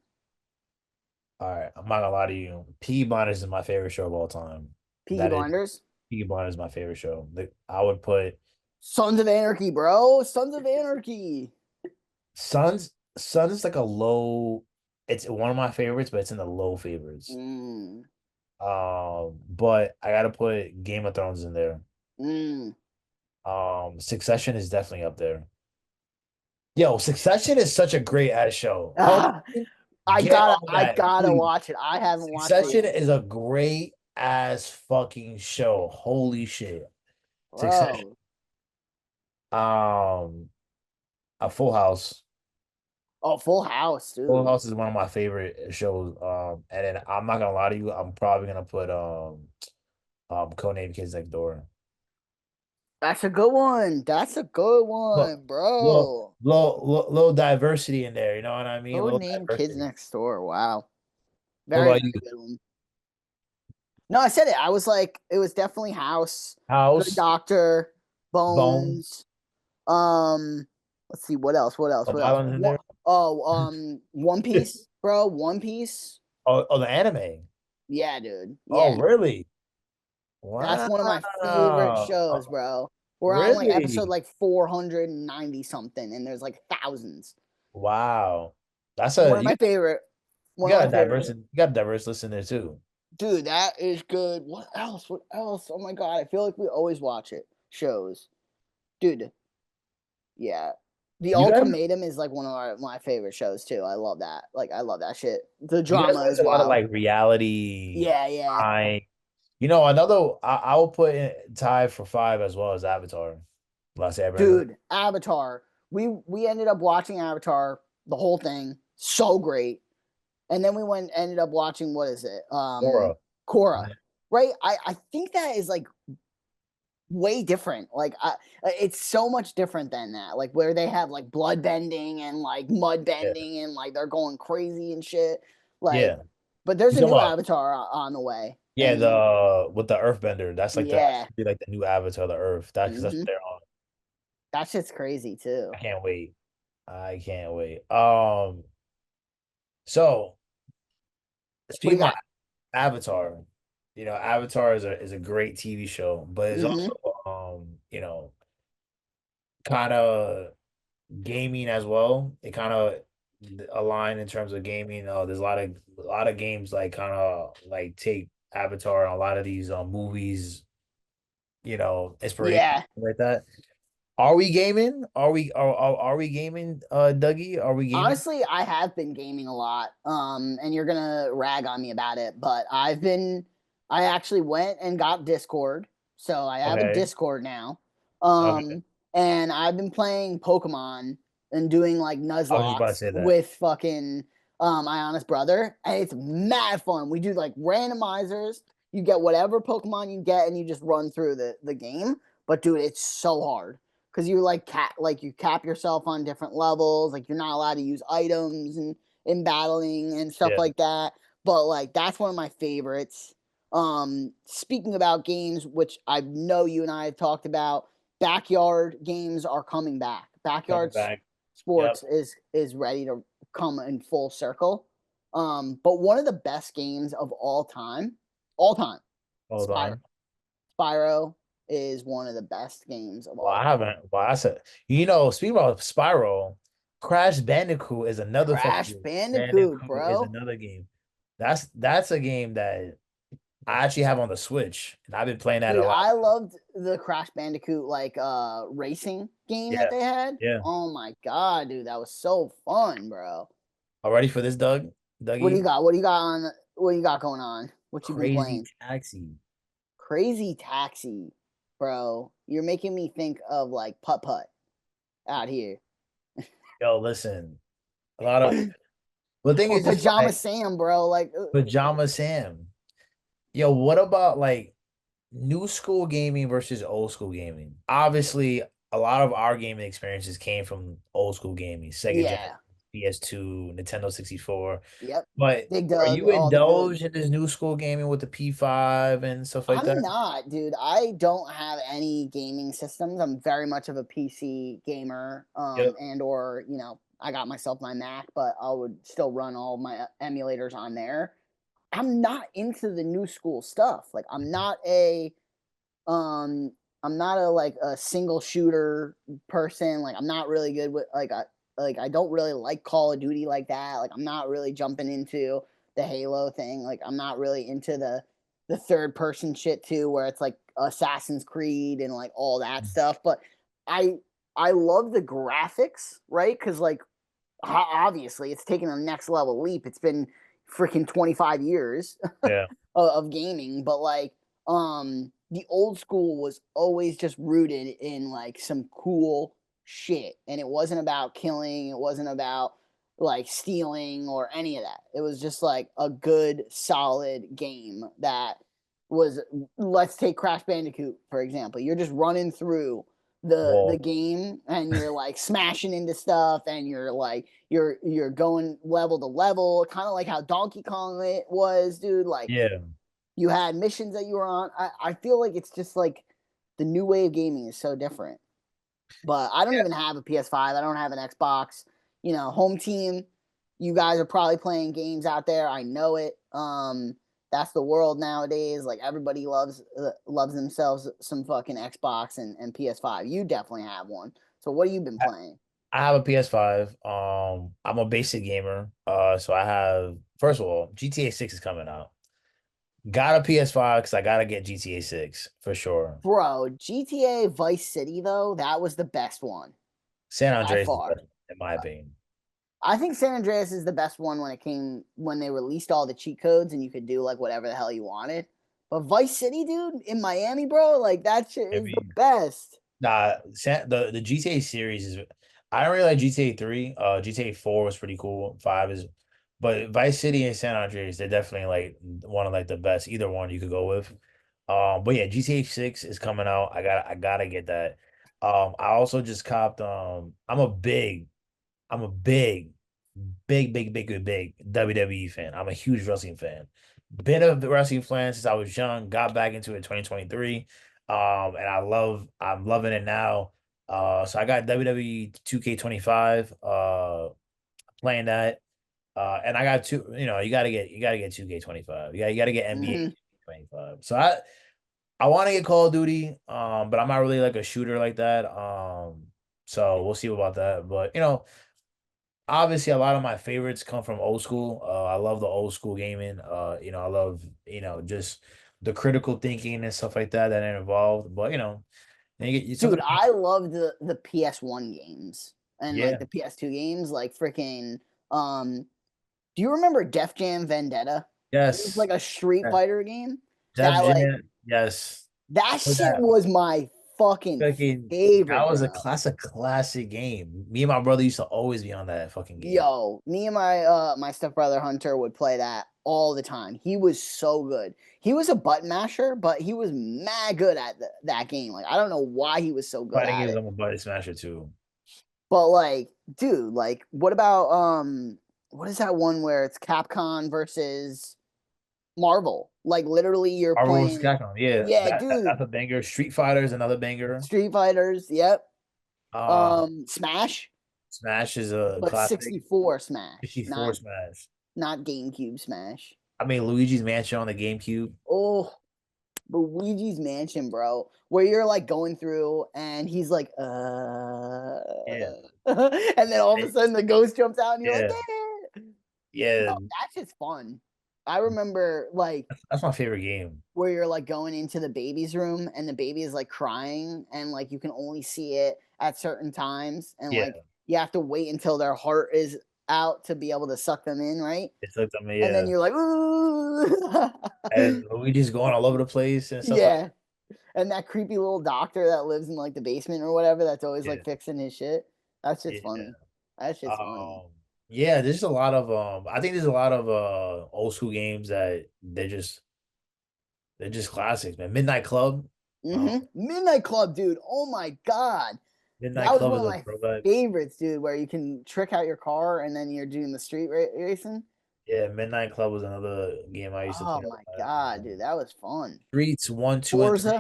All right, I'm not gonna lie to you. Peaky Blinders is my favorite show of all time. Peaky That is Blinders? Peaky Blinders is my favorite show. I would put Sons of Anarchy, bro. Sons of Anarchy. Sons is like a low. It's one of my favorites, but it's in the low favorites. Mm, But I gotta put Game of Thrones in there. mm. Succession is definitely up there. Yo, Succession is such a great ass show. Hope Ah, get on I that, gotta please. watch it. I haven't watched it Succession yet. is a great ass fucking show. Holy shit. Succession. Bro. Um, a Full House. Oh, Full House, Full dude. House is one of my favorite shows. And then I'm not gonna lie to you, I'm probably gonna put Codename Kids Next Door. That's a good one. That's a good Look, one, bro. little diversity in there. You know what I mean? Code Little name Kids diversity. Next Door. Wow. What Very, about you? very good one. No, I said it. I was like, it was definitely House, Good House, Doctor, Bone, Bones. Um, let's see, what else? What else? Love What else? Island's in there. One Piece, bro. One Piece. Oh, the anime. Yeah, dude. Oh, Yeah. really? That's Wow. one of my favorite shows, bro. We're on like episode Really? like 490 something, and there's like thousands. Wow. That's a One of my favorite. you One of got my a favorite. diverse listener too. Dude, that is good. What else? What else? Oh my god, I feel like we always watch it. Shows. Dude, yeah. The You guys Ultimatum is like one of my favorite shows too. I love that. Like I love that shit. The you guys drama watch as a lot of well. like reality Yeah, yeah. I another I will put in tie for five as well as Avatar. Last Airbender. Dude, Avatar. We ended up watching Avatar, the whole thing. So great. And then we went ended up watching what is it? Korra. Korra. Right? I think that is like way different. Like it's so much different than that. Like where they have like blood bending and like mud Yeah. bending and like they're going crazy and shit. Like, Yeah. but there's You a talking new about Avatar on the way, yeah, and the with the Earthbender. That's like the yeah, be like the new Avatar, the Earth. That's because that's what hmm they're on. that shit's crazy I too. can't wait. I can't wait. So What do speaking you about got? Avatar, Avatar is a great TV show, but it's Hmm also kind of gaming as well. It kind of align in terms of gaming. There's a lot of games like kind of like take Avatar and a lot of these movies, inspiration Yeah, like that. Are we gaming? Are we gaming, Dougie? Are we gaming? honestly, I have been gaming a lot. And you're gonna rag on me about it, but I actually went and got Discord, so I have a Okay. Discord now. Okay. And I've been playing Pokemon and doing like I was just about to Nuzlocke say that. with fucking Ionis brother, and it's mad fun. We do like randomizers. You get whatever Pokemon you get, and you just run through the game. But dude, it's so hard because you you cap yourself on different levels. Like you're not allowed to use items and in battling and stuff Yeah. like that. But like that's one of my favorites. Speaking about games, which I know you and I have talked about, backyard games are coming back. Coming Backyard back. Yep. sports is ready to come in full circle. But one of the best games of all time, Hold Spyro. on. Spyro is one of the best games of Well, all I time. haven't. Well, I said, speaking about Spiral, Crash Bandicoot is another Crash fucking Bandicoot, Bandicoot is bro. another game. That's a game that I actually have on the Switch, and I've been playing that Dude, a lot. I loved the Crash Bandicoot like racing game that Yeah, they had. yeah. Oh my god, dude, that was so fun, bro. All ready for this, Doug? What do you Dougie? got? What do you got on what do you got going on? What you been Crazy playing? Taxi. Crazy Taxi, bro. You're making me think of like putt putt out here. Yo, listen. A lot of the thing Or is just Pajama like Sam, bro. Like Pajama Sam. Yo, what about like new school gaming versus old school gaming? Obviously, a lot of our gaming experiences came from old school gaming, Sega Genesis, yeah. PS2, Nintendo 64. Yep. But Big are Doug, you all the good. indulged in this new school gaming with the P5 and stuff like that? I'm not, dude. I don't have any gaming systems. I'm very much of a PC gamer, Yep. and or I got myself my Mac, but I would still run all my emulators on there. I'm not into the new school stuff. Like um I'm not a like a single shooter person. Like I'm not really good with I don't really like Call of Duty like that. Like I'm not really jumping into the Halo thing. Like I'm not really into the third person shit too, where it's like Assassin's Creed and like all that stuff. But I I love the graphics, right? Because like obviously it's taken a next level leap. It's been freaking 25 years Yeah. of gaming, but like the old school was always just rooted in like some cool shit, and it wasn't about killing, it wasn't about like stealing or any of that. It was just like a good solid game that was, let's take Crash Bandicoot for example. You're just running through the Whoa. game and you're like smashing into stuff and you're like you're going level to level, kind of like how Donkey Kong it was, dude. Like Yeah. you had missions that you were on. I feel like it's just like the new way of gaming is so different. But I don't even have a PS5. I don't have an Xbox. Home team. You guys are probably playing games out there. I know it. That's the world nowadays. Like everybody loves themselves some fucking Xbox and PS5. You definitely have one. So what have you been playing? I have a PS5. I'm a basic gamer. So I have first of all, GTA 6 is coming out. Got a PS5 because I gotta get GTA 6 for sure. Bro, GTA Vice City though, that was the best one San by Andreas is far. better, in my opinion. I think San Andreas is the best one when they released all the cheat codes and you could do like whatever the hell you wanted. But Vice City, dude, in Miami, bro, like that shit I is the mean, best. the GTA series is. I don't really like GTA 3. GTA 4 was pretty cool. 5 is, but Vice City and San Andreas, they're definitely like one of like the best. Either one you could go with. But yeah, GTA 6 is coming out. I gotta get that. I also just copped. I'm a big WWE fan. I'm a huge wrestling fan. Been a wrestling fan since I was young. Got back into it in 2023. And I'm loving it now. So I got WWE 2K25, playing that. And I got two, you gotta get 2K25. You gotta get NBA Hmm 25. So I want to get Call of Duty, but I'm not really like a shooter like that. So we'll see about that. But obviously a lot of my favorites come from old school. I love the old school gaming. I love, just the critical thinking and stuff like that are involved. But and you get Dude, sometimes, I love the PS1 games and like yeah, the PS2 games, like freaking um do you remember Def Jam Vendetta? It was yes, like a Street yeah. Fighter game Def that like Jam, yes. that For shit that was my fucking fucking that favorite, was a bro. classic game. Me and my brother used to always be on that fucking game. Yo, me and my stepbrother Hunter would play that all the time. He was so good. He was a button masher, but he was mad good at that game. Like I don't know why he was so good Fighting at games, it. I'm a button smasher too. But like, dude, like what about what is that one where it's Capcom versus Marvel? Like literally you're Marvel vs. playing. Capcom, yeah, Yeah, dude. that's a banger. Street Fighter is another banger. Street Fighters, yep. Um, Smash, Smash is a but classic. 64 Smash, 64 Smash. not GameCube Smash. I mean, Luigi's Mansion on the GameCube. Oh, Luigi's Mansion, bro, where you're like going through and he's like, Yeah, and then all of a it- sudden the ghost jumps out and you're like, yeah, yeah. yeah. Bro, that's just fun. I remember like That's my favorite game. where you're like going into the baby's room and the baby is like crying and like you can only see it at certain times and Yeah, like you have to wait until their heart is out to be able to suck them in, right? it's like, I mean, And then yeah. you're like, ooh. And Luigi's going all over the place and stuff like Yeah. And that creepy little doctor that lives in like the basement or whatever that's always like that. fixing his shit. That's just Yeah. funny. That's just funny. Yeah, there's a lot of I think there's a lot of old school games that they're just classics, man. Midnight Club. Midnight Club, dude. Oh my god. Midnight That was Club one is of a my throwback. favorites, dude, where you can trick out your car and then you're doing the street racing. Yeah, Midnight Club was another game I used to Oh play my a lot. god, dude, that was fun. Streets 1, 2, and 3.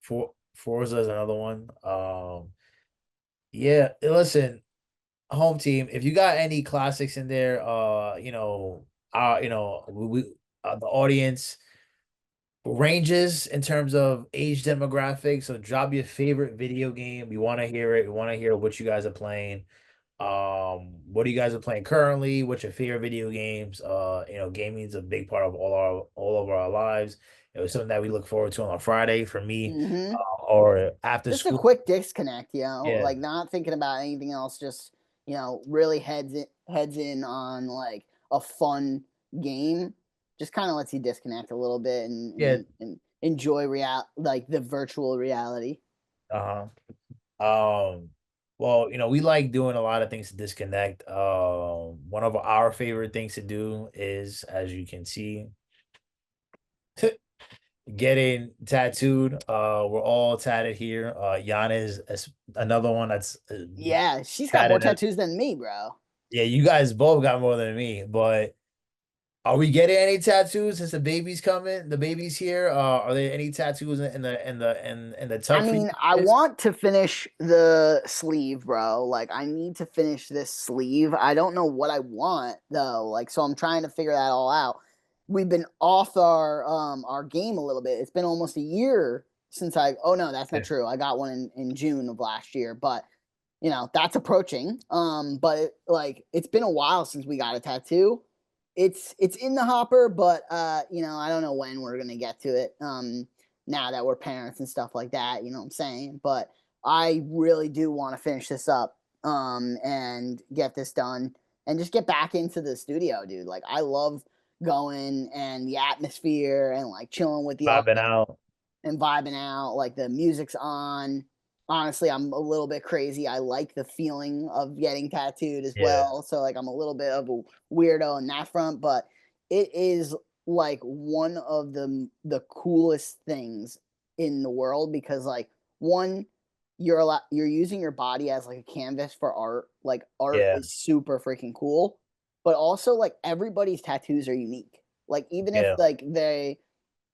Forza. Forza is another one. Yeah, listen, home team, if you got any classics in there, the audience ranges in terms of age demographic. So drop your favorite video game. We want to hear it. We want to hear what you guys are playing. What you guys are playing currently? What's your favorite video games? Gaming is a big part of all of our lives. It was something that we look forward to on a Friday for me, hmm or after Just a school. quick disconnect, Yeah, like not thinking about anything else, just really heads in on like a fun game. Just kind of lets you disconnect a little bit yeah. and enjoy like the virtual reality. Uh-huh. Well, we like doing a lot of things to disconnect. One of our favorite things to do is, as you can see, getting tattooed. We're all tatted here. Giannis is another one that's Yeah, she's got more tatted. tattoos than me, bro. Yeah, you guys both got more than me, but are we getting any tattoos since the baby's coming? The baby's here. Are there any tattoos in the I tuck for you mean, I guys? want to finish the sleeve, bro. Like, I need to finish this sleeve. I don't know what I want though. Like, so I'm trying to figure that all out. We've been off our game a little bit. It's been almost a year since I. Oh no, that's not Yeah, true. I got one in June of last year, but that's approaching. But it's been a while since we got a tattoo. It's in the hopper, but I don't know when we're gonna get to it. Now that we're parents and stuff like that, you know what I'm saying? But I really do want to finish this up and get this done and just get back into the studio, dude. Like I love going and the atmosphere and like chilling with the vibing audience out. and vibing out. Like the music's on. Honestly, I'm a little bit crazy. I like the feeling of getting tattooed as Yeah, well. So like I'm a little bit of a weirdo on that front, but it is like one of the coolest things in the world because like one you're using your body as like a canvas for art. Like art yeah, is super freaking cool, but also like everybody's tattoos are unique. Like even if yeah, like they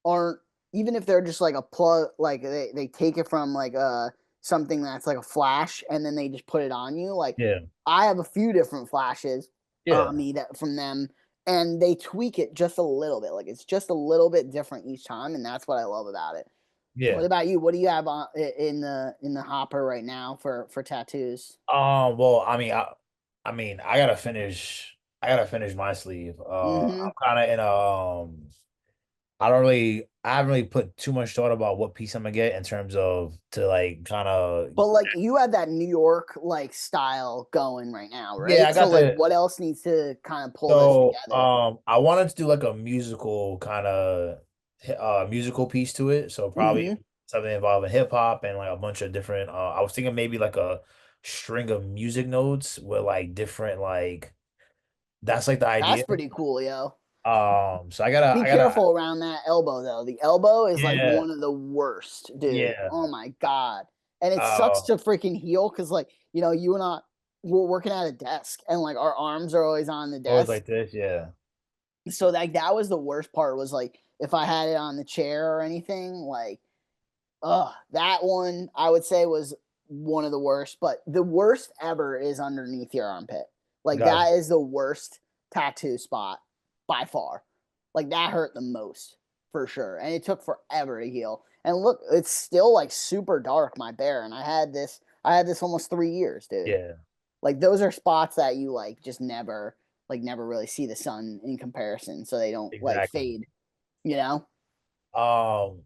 aren't even if they're just like a plug like they take it from like something that's like a flash and then they just put it on you like yeah, I have a few different flashes on yeah, me that from them and they tweak it just a little bit like it's just a little bit different each time and that's what I love about it. What yeah. about you? What do you have in the hopper right now for tattoos? Well, I mean, I gotta finish my sleeve. Mm-hmm. I'm kind of in I haven't really put too much thought about what piece I'm gonna get in terms of to like kind of. But like you have that New York like style going right now, Yeah, right? I So got like the. what else needs to kind of pull this So, together? I wanted to do like a musical kind of musical piece to it. So probably Mm-hmm. something involving hip hop and like a bunch of different. I was thinking maybe like a string of music notes with like different like. That's like the That's idea. pretty cool, yo. So Be I gotta, careful around that elbow though. The elbow is like yeah, one of the worst, dude. yeah. Oh my god. And it sucks Uh, to freaking heal because like, you and I we're working at a desk and like our arms are always on the always desk. like this, yeah. So like that was the worst part was like if I had it on the chair or anything, like that one I would say was one of the worst, but the worst ever is underneath your armpit. Like Gotcha. that is the worst tattoo spot by far. Like that hurt the most for sure, and it took forever to heal. And look, it's still like super dark, my bear, and I had this almost 3 years, dude. Yeah, Like those are spots that you like just never really see the sun in comparison, so they don't like exactly. fade, you know? Um,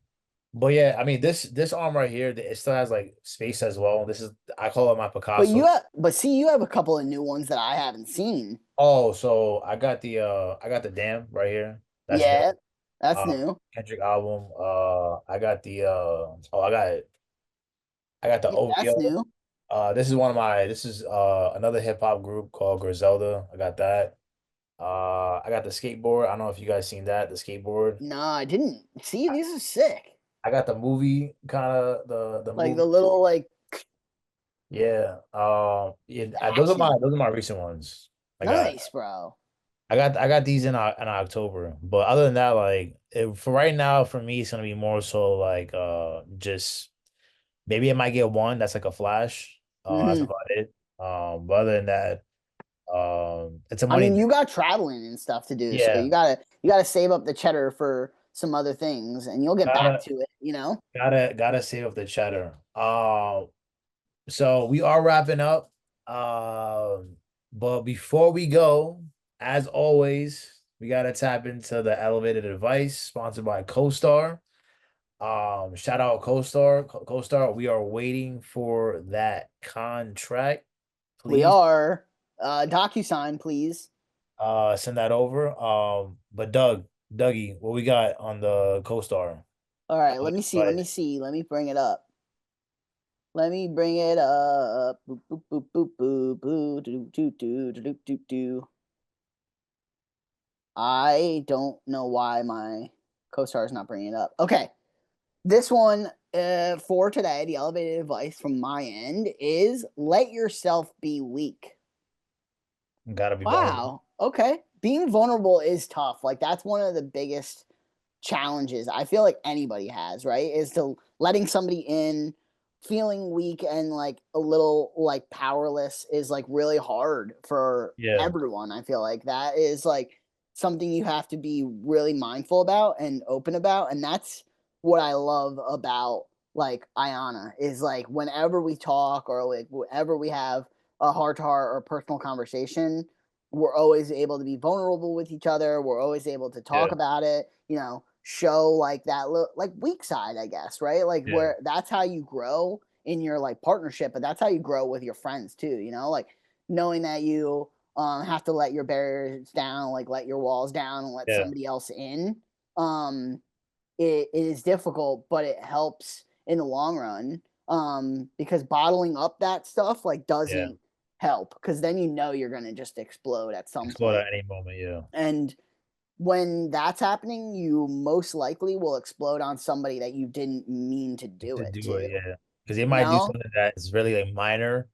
but yeah, I mean this arm right here, it still has like space as well. This is I call it my Picasso. But see, you have a couple of new ones that I haven't seen. Oh, so I got the Damn right here. That's new. Yeah, that's Uh new. Kendrick album. I got the I got the Yeah, that's OVO. new. This is another hip hop group called Griselda. I got that. I got the skateboard. I don't know if you guys seen that, the skateboard. No, I didn't. See, these are sick. I got the movie kind of the Like the movie. little like Yeah. Yeah, action. those are my recent ones. Nice, bro. I got these in October. But other than that, like for right now, for me, it's gonna be more so like just maybe I might get one that's like a flash. That's Hmm. about it. But other than that, it's a I money mean, thing. you got traveling and stuff to do, so Yeah, you gotta save up the cheddar for some other things, and you'll get back gotta to it. You know. gotta save up the cheddar. So we are wrapping up. But before we go, as always, we gotta tap into the elevated advice sponsored by CoStar. Shout out CoStar. CoStar, we are waiting for that contract. We Please are DocuSign, please. send that over. But Dougie, what we got on the CoStar? All right, let me Elevated see. Let me advice. see. Let me bring it up. Let me bring it up. Boop, boop, boop, boop, boop, boo, do, do, do, do, do, do, do. I don't know why my co-star is not bringing it up. Okay, this one for today, the elevated advice from my end is let yourself be weak. Gotta be vulnerable. Wow. Okay. Being vulnerable is tough. Like that's one of the biggest challenges I feel like anybody has, right? Is to letting somebody in, feeling weak and like a little like powerless is like really hard for Yeah, everyone. I feel like that is like something you have to be really mindful about and open about. And that's what I love about like Ayana is like whenever we talk or like whenever we have a heart to heart or personal conversation, we're always able to be vulnerable with each other. We're always able to talk yeah, about it, show like that like weak side, I guess, right? Like yeah, where that's how you grow in your like partnership, but that's how you grow with your friends too, like knowing that you have to let your barriers down, like let your walls down and let yeah, somebody else in. Um it is difficult, but it helps in the long run. Because bottling up that stuff like yeah. doesn't help because then you're gonna just explode at some Explode point. at any moment, yeah. And when that's happening, you most likely will explode on somebody that you didn't mean to do To it do to, it, yeah. Because they you might do know? something that is really like minor,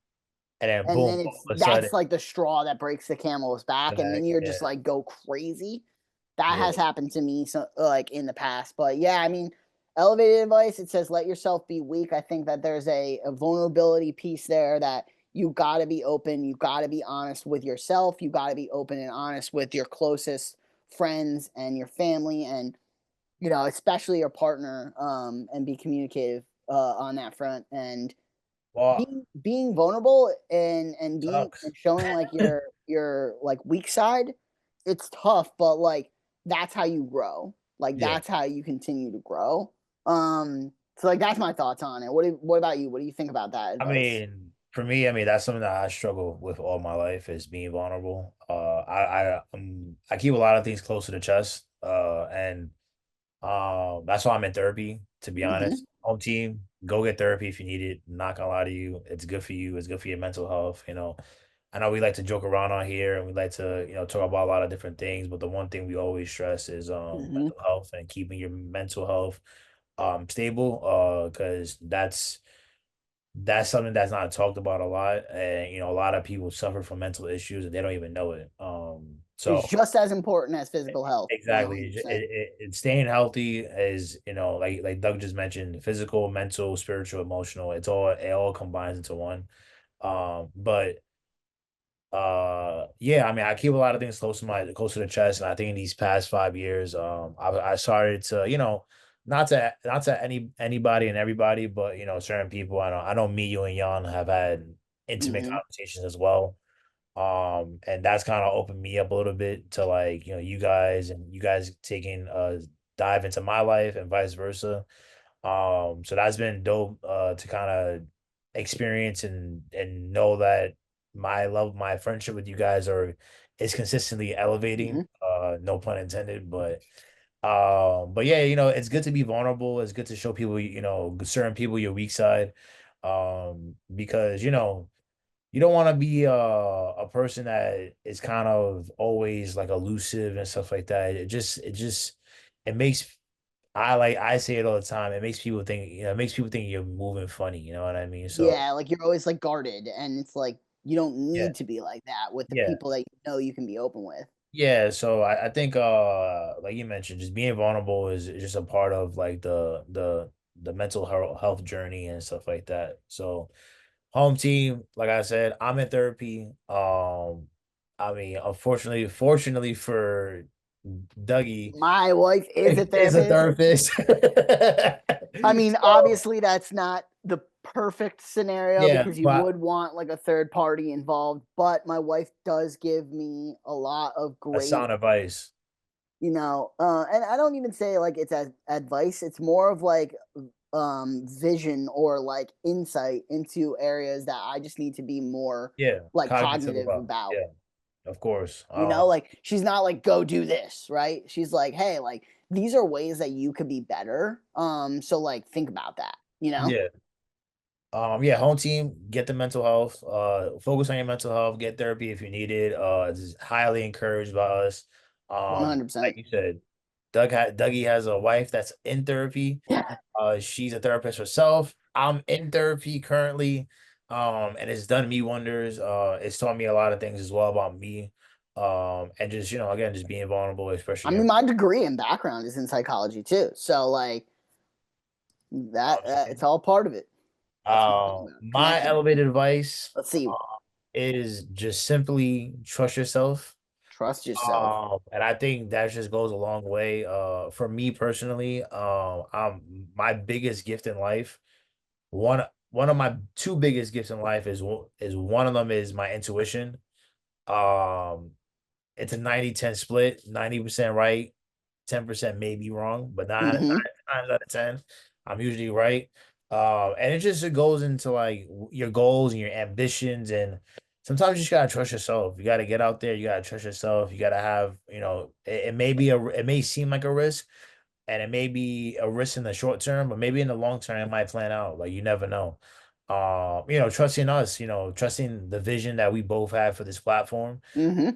and then And boom, then all it's of a sudden, that's like the straw that breaks the camel's back, and then like, you're yeah, just like go crazy. That yeah, has happened to me so like in the past. But yeah, I mean, elevated advice, it says let yourself be weak. I think that there's a vulnerability piece there that you gotta be open, you gotta be honest with yourself, you gotta be open and honest with your closest friends and your family and especially your partner, and be communicative on that front and well, being vulnerable and being and sucks. showing like your like weak side. It's tough, but like that's how you grow. Like Yeah. that's how you continue to grow. So like that's my thoughts on it. What about you? What do you think about that I advice? mean, for me, I mean, that's something that I struggle with all my life is being vulnerable. I keep a lot of things close to the chest, and that's why I'm in therapy. To be Hmm. honest, home team, go get therapy if you need it. I'm not gonna lie to you, it's good for you. It's good for your mental health. I know we like to joke around on here and we like to, talk about a lot of different things, but the one thing we always stress is Hmm. mental health and keeping your mental health stable, because that's something that's not talked about a lot, and a lot of people suffer from mental issues and they don't even know it. It's So just as important as physical health. exactly, 100%. staying healthy is, like Doug just mentioned, physical, mental, spiritual, emotional. It all combines into one. But yeah, I mean, I keep a lot of things close to the chest, and I think in these past 5 years, I started to, not to anybody and everybody, but certain people. I know me, you, and Jan have had intimate Hmm. conversations as well. And that's kind of opened me up a little bit to, like, you guys taking a dive into my life and vice versa. So that's been dope, to kind of experience and know that my friendship with you guys is consistently elevating. Hmm. No pun intended, but yeah, it's good to be vulnerable. It's good to show people, certain people your weak side. Because you don't want to be a person that is kind of always like elusive and stuff like that. It makes I say it all the time. It makes people think you're moving funny. You know what I mean? So Yeah, like you're always like guarded, and it's like you don't yeah, need to be like that with the yeah, people that you know you can be open with. yeah. So I think, like you mentioned, just being vulnerable is just a part of, like, the mental health journey and stuff like that. So home team, like I said, I'm in therapy. I mean, fortunately for Dougie, My wife is a is a therapist. therapist. I mean, So obviously, that's not the perfect scenario yeah, because you but would want like a third party involved. But my wife does give me a lot of a great, sound advice. and I don't even say like it's as advice. It's more of like vision or like insight into areas that I just need to be more Yeah, like cognitive cognitive about. about. Yeah, of course. Like she's not like go do this, right? She's like, hey, like these are ways that you could be better. So like think about that, you know? Yeah. Yeah, home team, get the mental health, focus on your mental health, get therapy if you need it. It's highly encouraged by us. Like 100%. you said, Dougie has a wife that's in therapy. Yeah. She's a therapist herself. I'm in therapy currently. And it's done me wonders. It's taught me a lot of things as well about me. And just, again, just being vulnerable, I especially mean, in. my degree and background is in psychology too. So like that it's all part of it. That's what I'm talking about. My Connecting. elevated advice, Let's see. is just simply trust yourself. Trust yourself. And I think that just goes a long way. For me personally, my biggest gift in life. One of my two biggest gifts in life is one of them is my intuition. Um, it's a 90-10 split, 90% right, 10% maybe wrong, but nine Hmm. times out of 10, I'm usually right. And it goes into, like, your goals and your ambitions, and sometimes you just gotta trust yourself. You gotta get out there, you gotta trust yourself, you gotta have, it may seem like a risk, and it may be a risk in the short term, but maybe in the long term it might plan out. Like, you never know. Trusting us, trusting the vision that we both have for this platform, Hmm.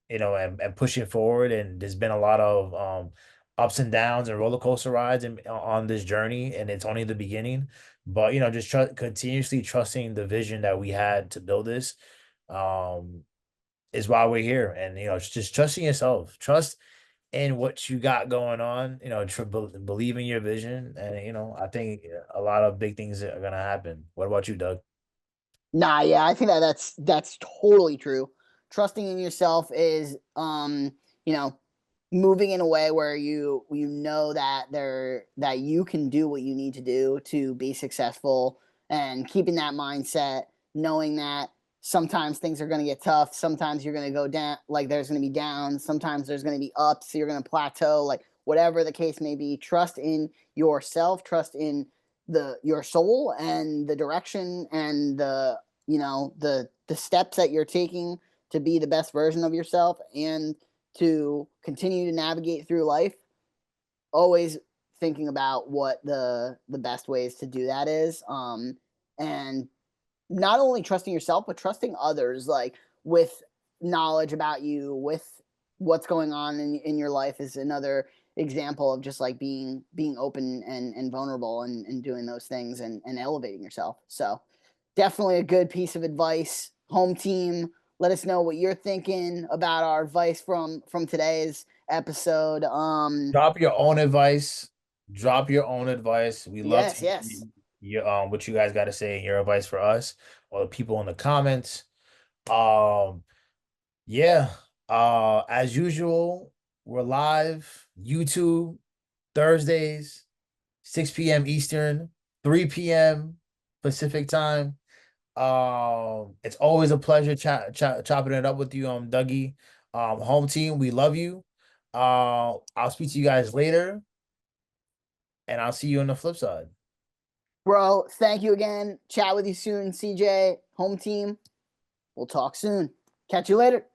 and pushing forward. And there's been a lot of ups and downs and roller coaster rides on this journey, and it's only the beginning. But just continuously trusting the vision that we had to build this, um, is why we're here. And it's just trusting yourself, trust in what you got going on. Believe in your vision, and I think a lot of big things are gonna happen. What about you, Doug? Nah, yeah, I think that that's totally true. Trusting in yourself is you know, moving in a way where you know that that you can do what you need to do to be successful and keeping that mindset, knowing that sometimes things are going to get tough, sometimes you're going to go down, like there's going to be downs, sometimes there's going to be ups, so you're going to plateau, like whatever the case may be. Trust in yourself, trust in the your soul and the direction and the steps that you're taking to be the best version of yourself and to continue to navigate through life, always thinking about what the best ways to do that is, and not only trusting yourself but trusting others. Like with knowledge about you, with what's going on in your life is another example of just like being open and vulnerable and doing those things and elevating yourself. So definitely a good piece of advice. Home team, let us know what you're thinking about our advice from today's episode. Drop your own advice. Drop your own advice. We love to Yes, hear yes. what you guys got to say and your advice for us or the people in the comments. Um, yeah. As usual, we're live YouTube Thursdays, 6 p.m. Eastern, 3 p.m. Pacific time. It's always a pleasure chopping it up with you, Dougie. Home team, we love you. I'll speak to you guys later, and I'll see you on the flip side. Bro, thank you again. Chat with you soon, CJ. Home team. We'll talk soon. Catch you later.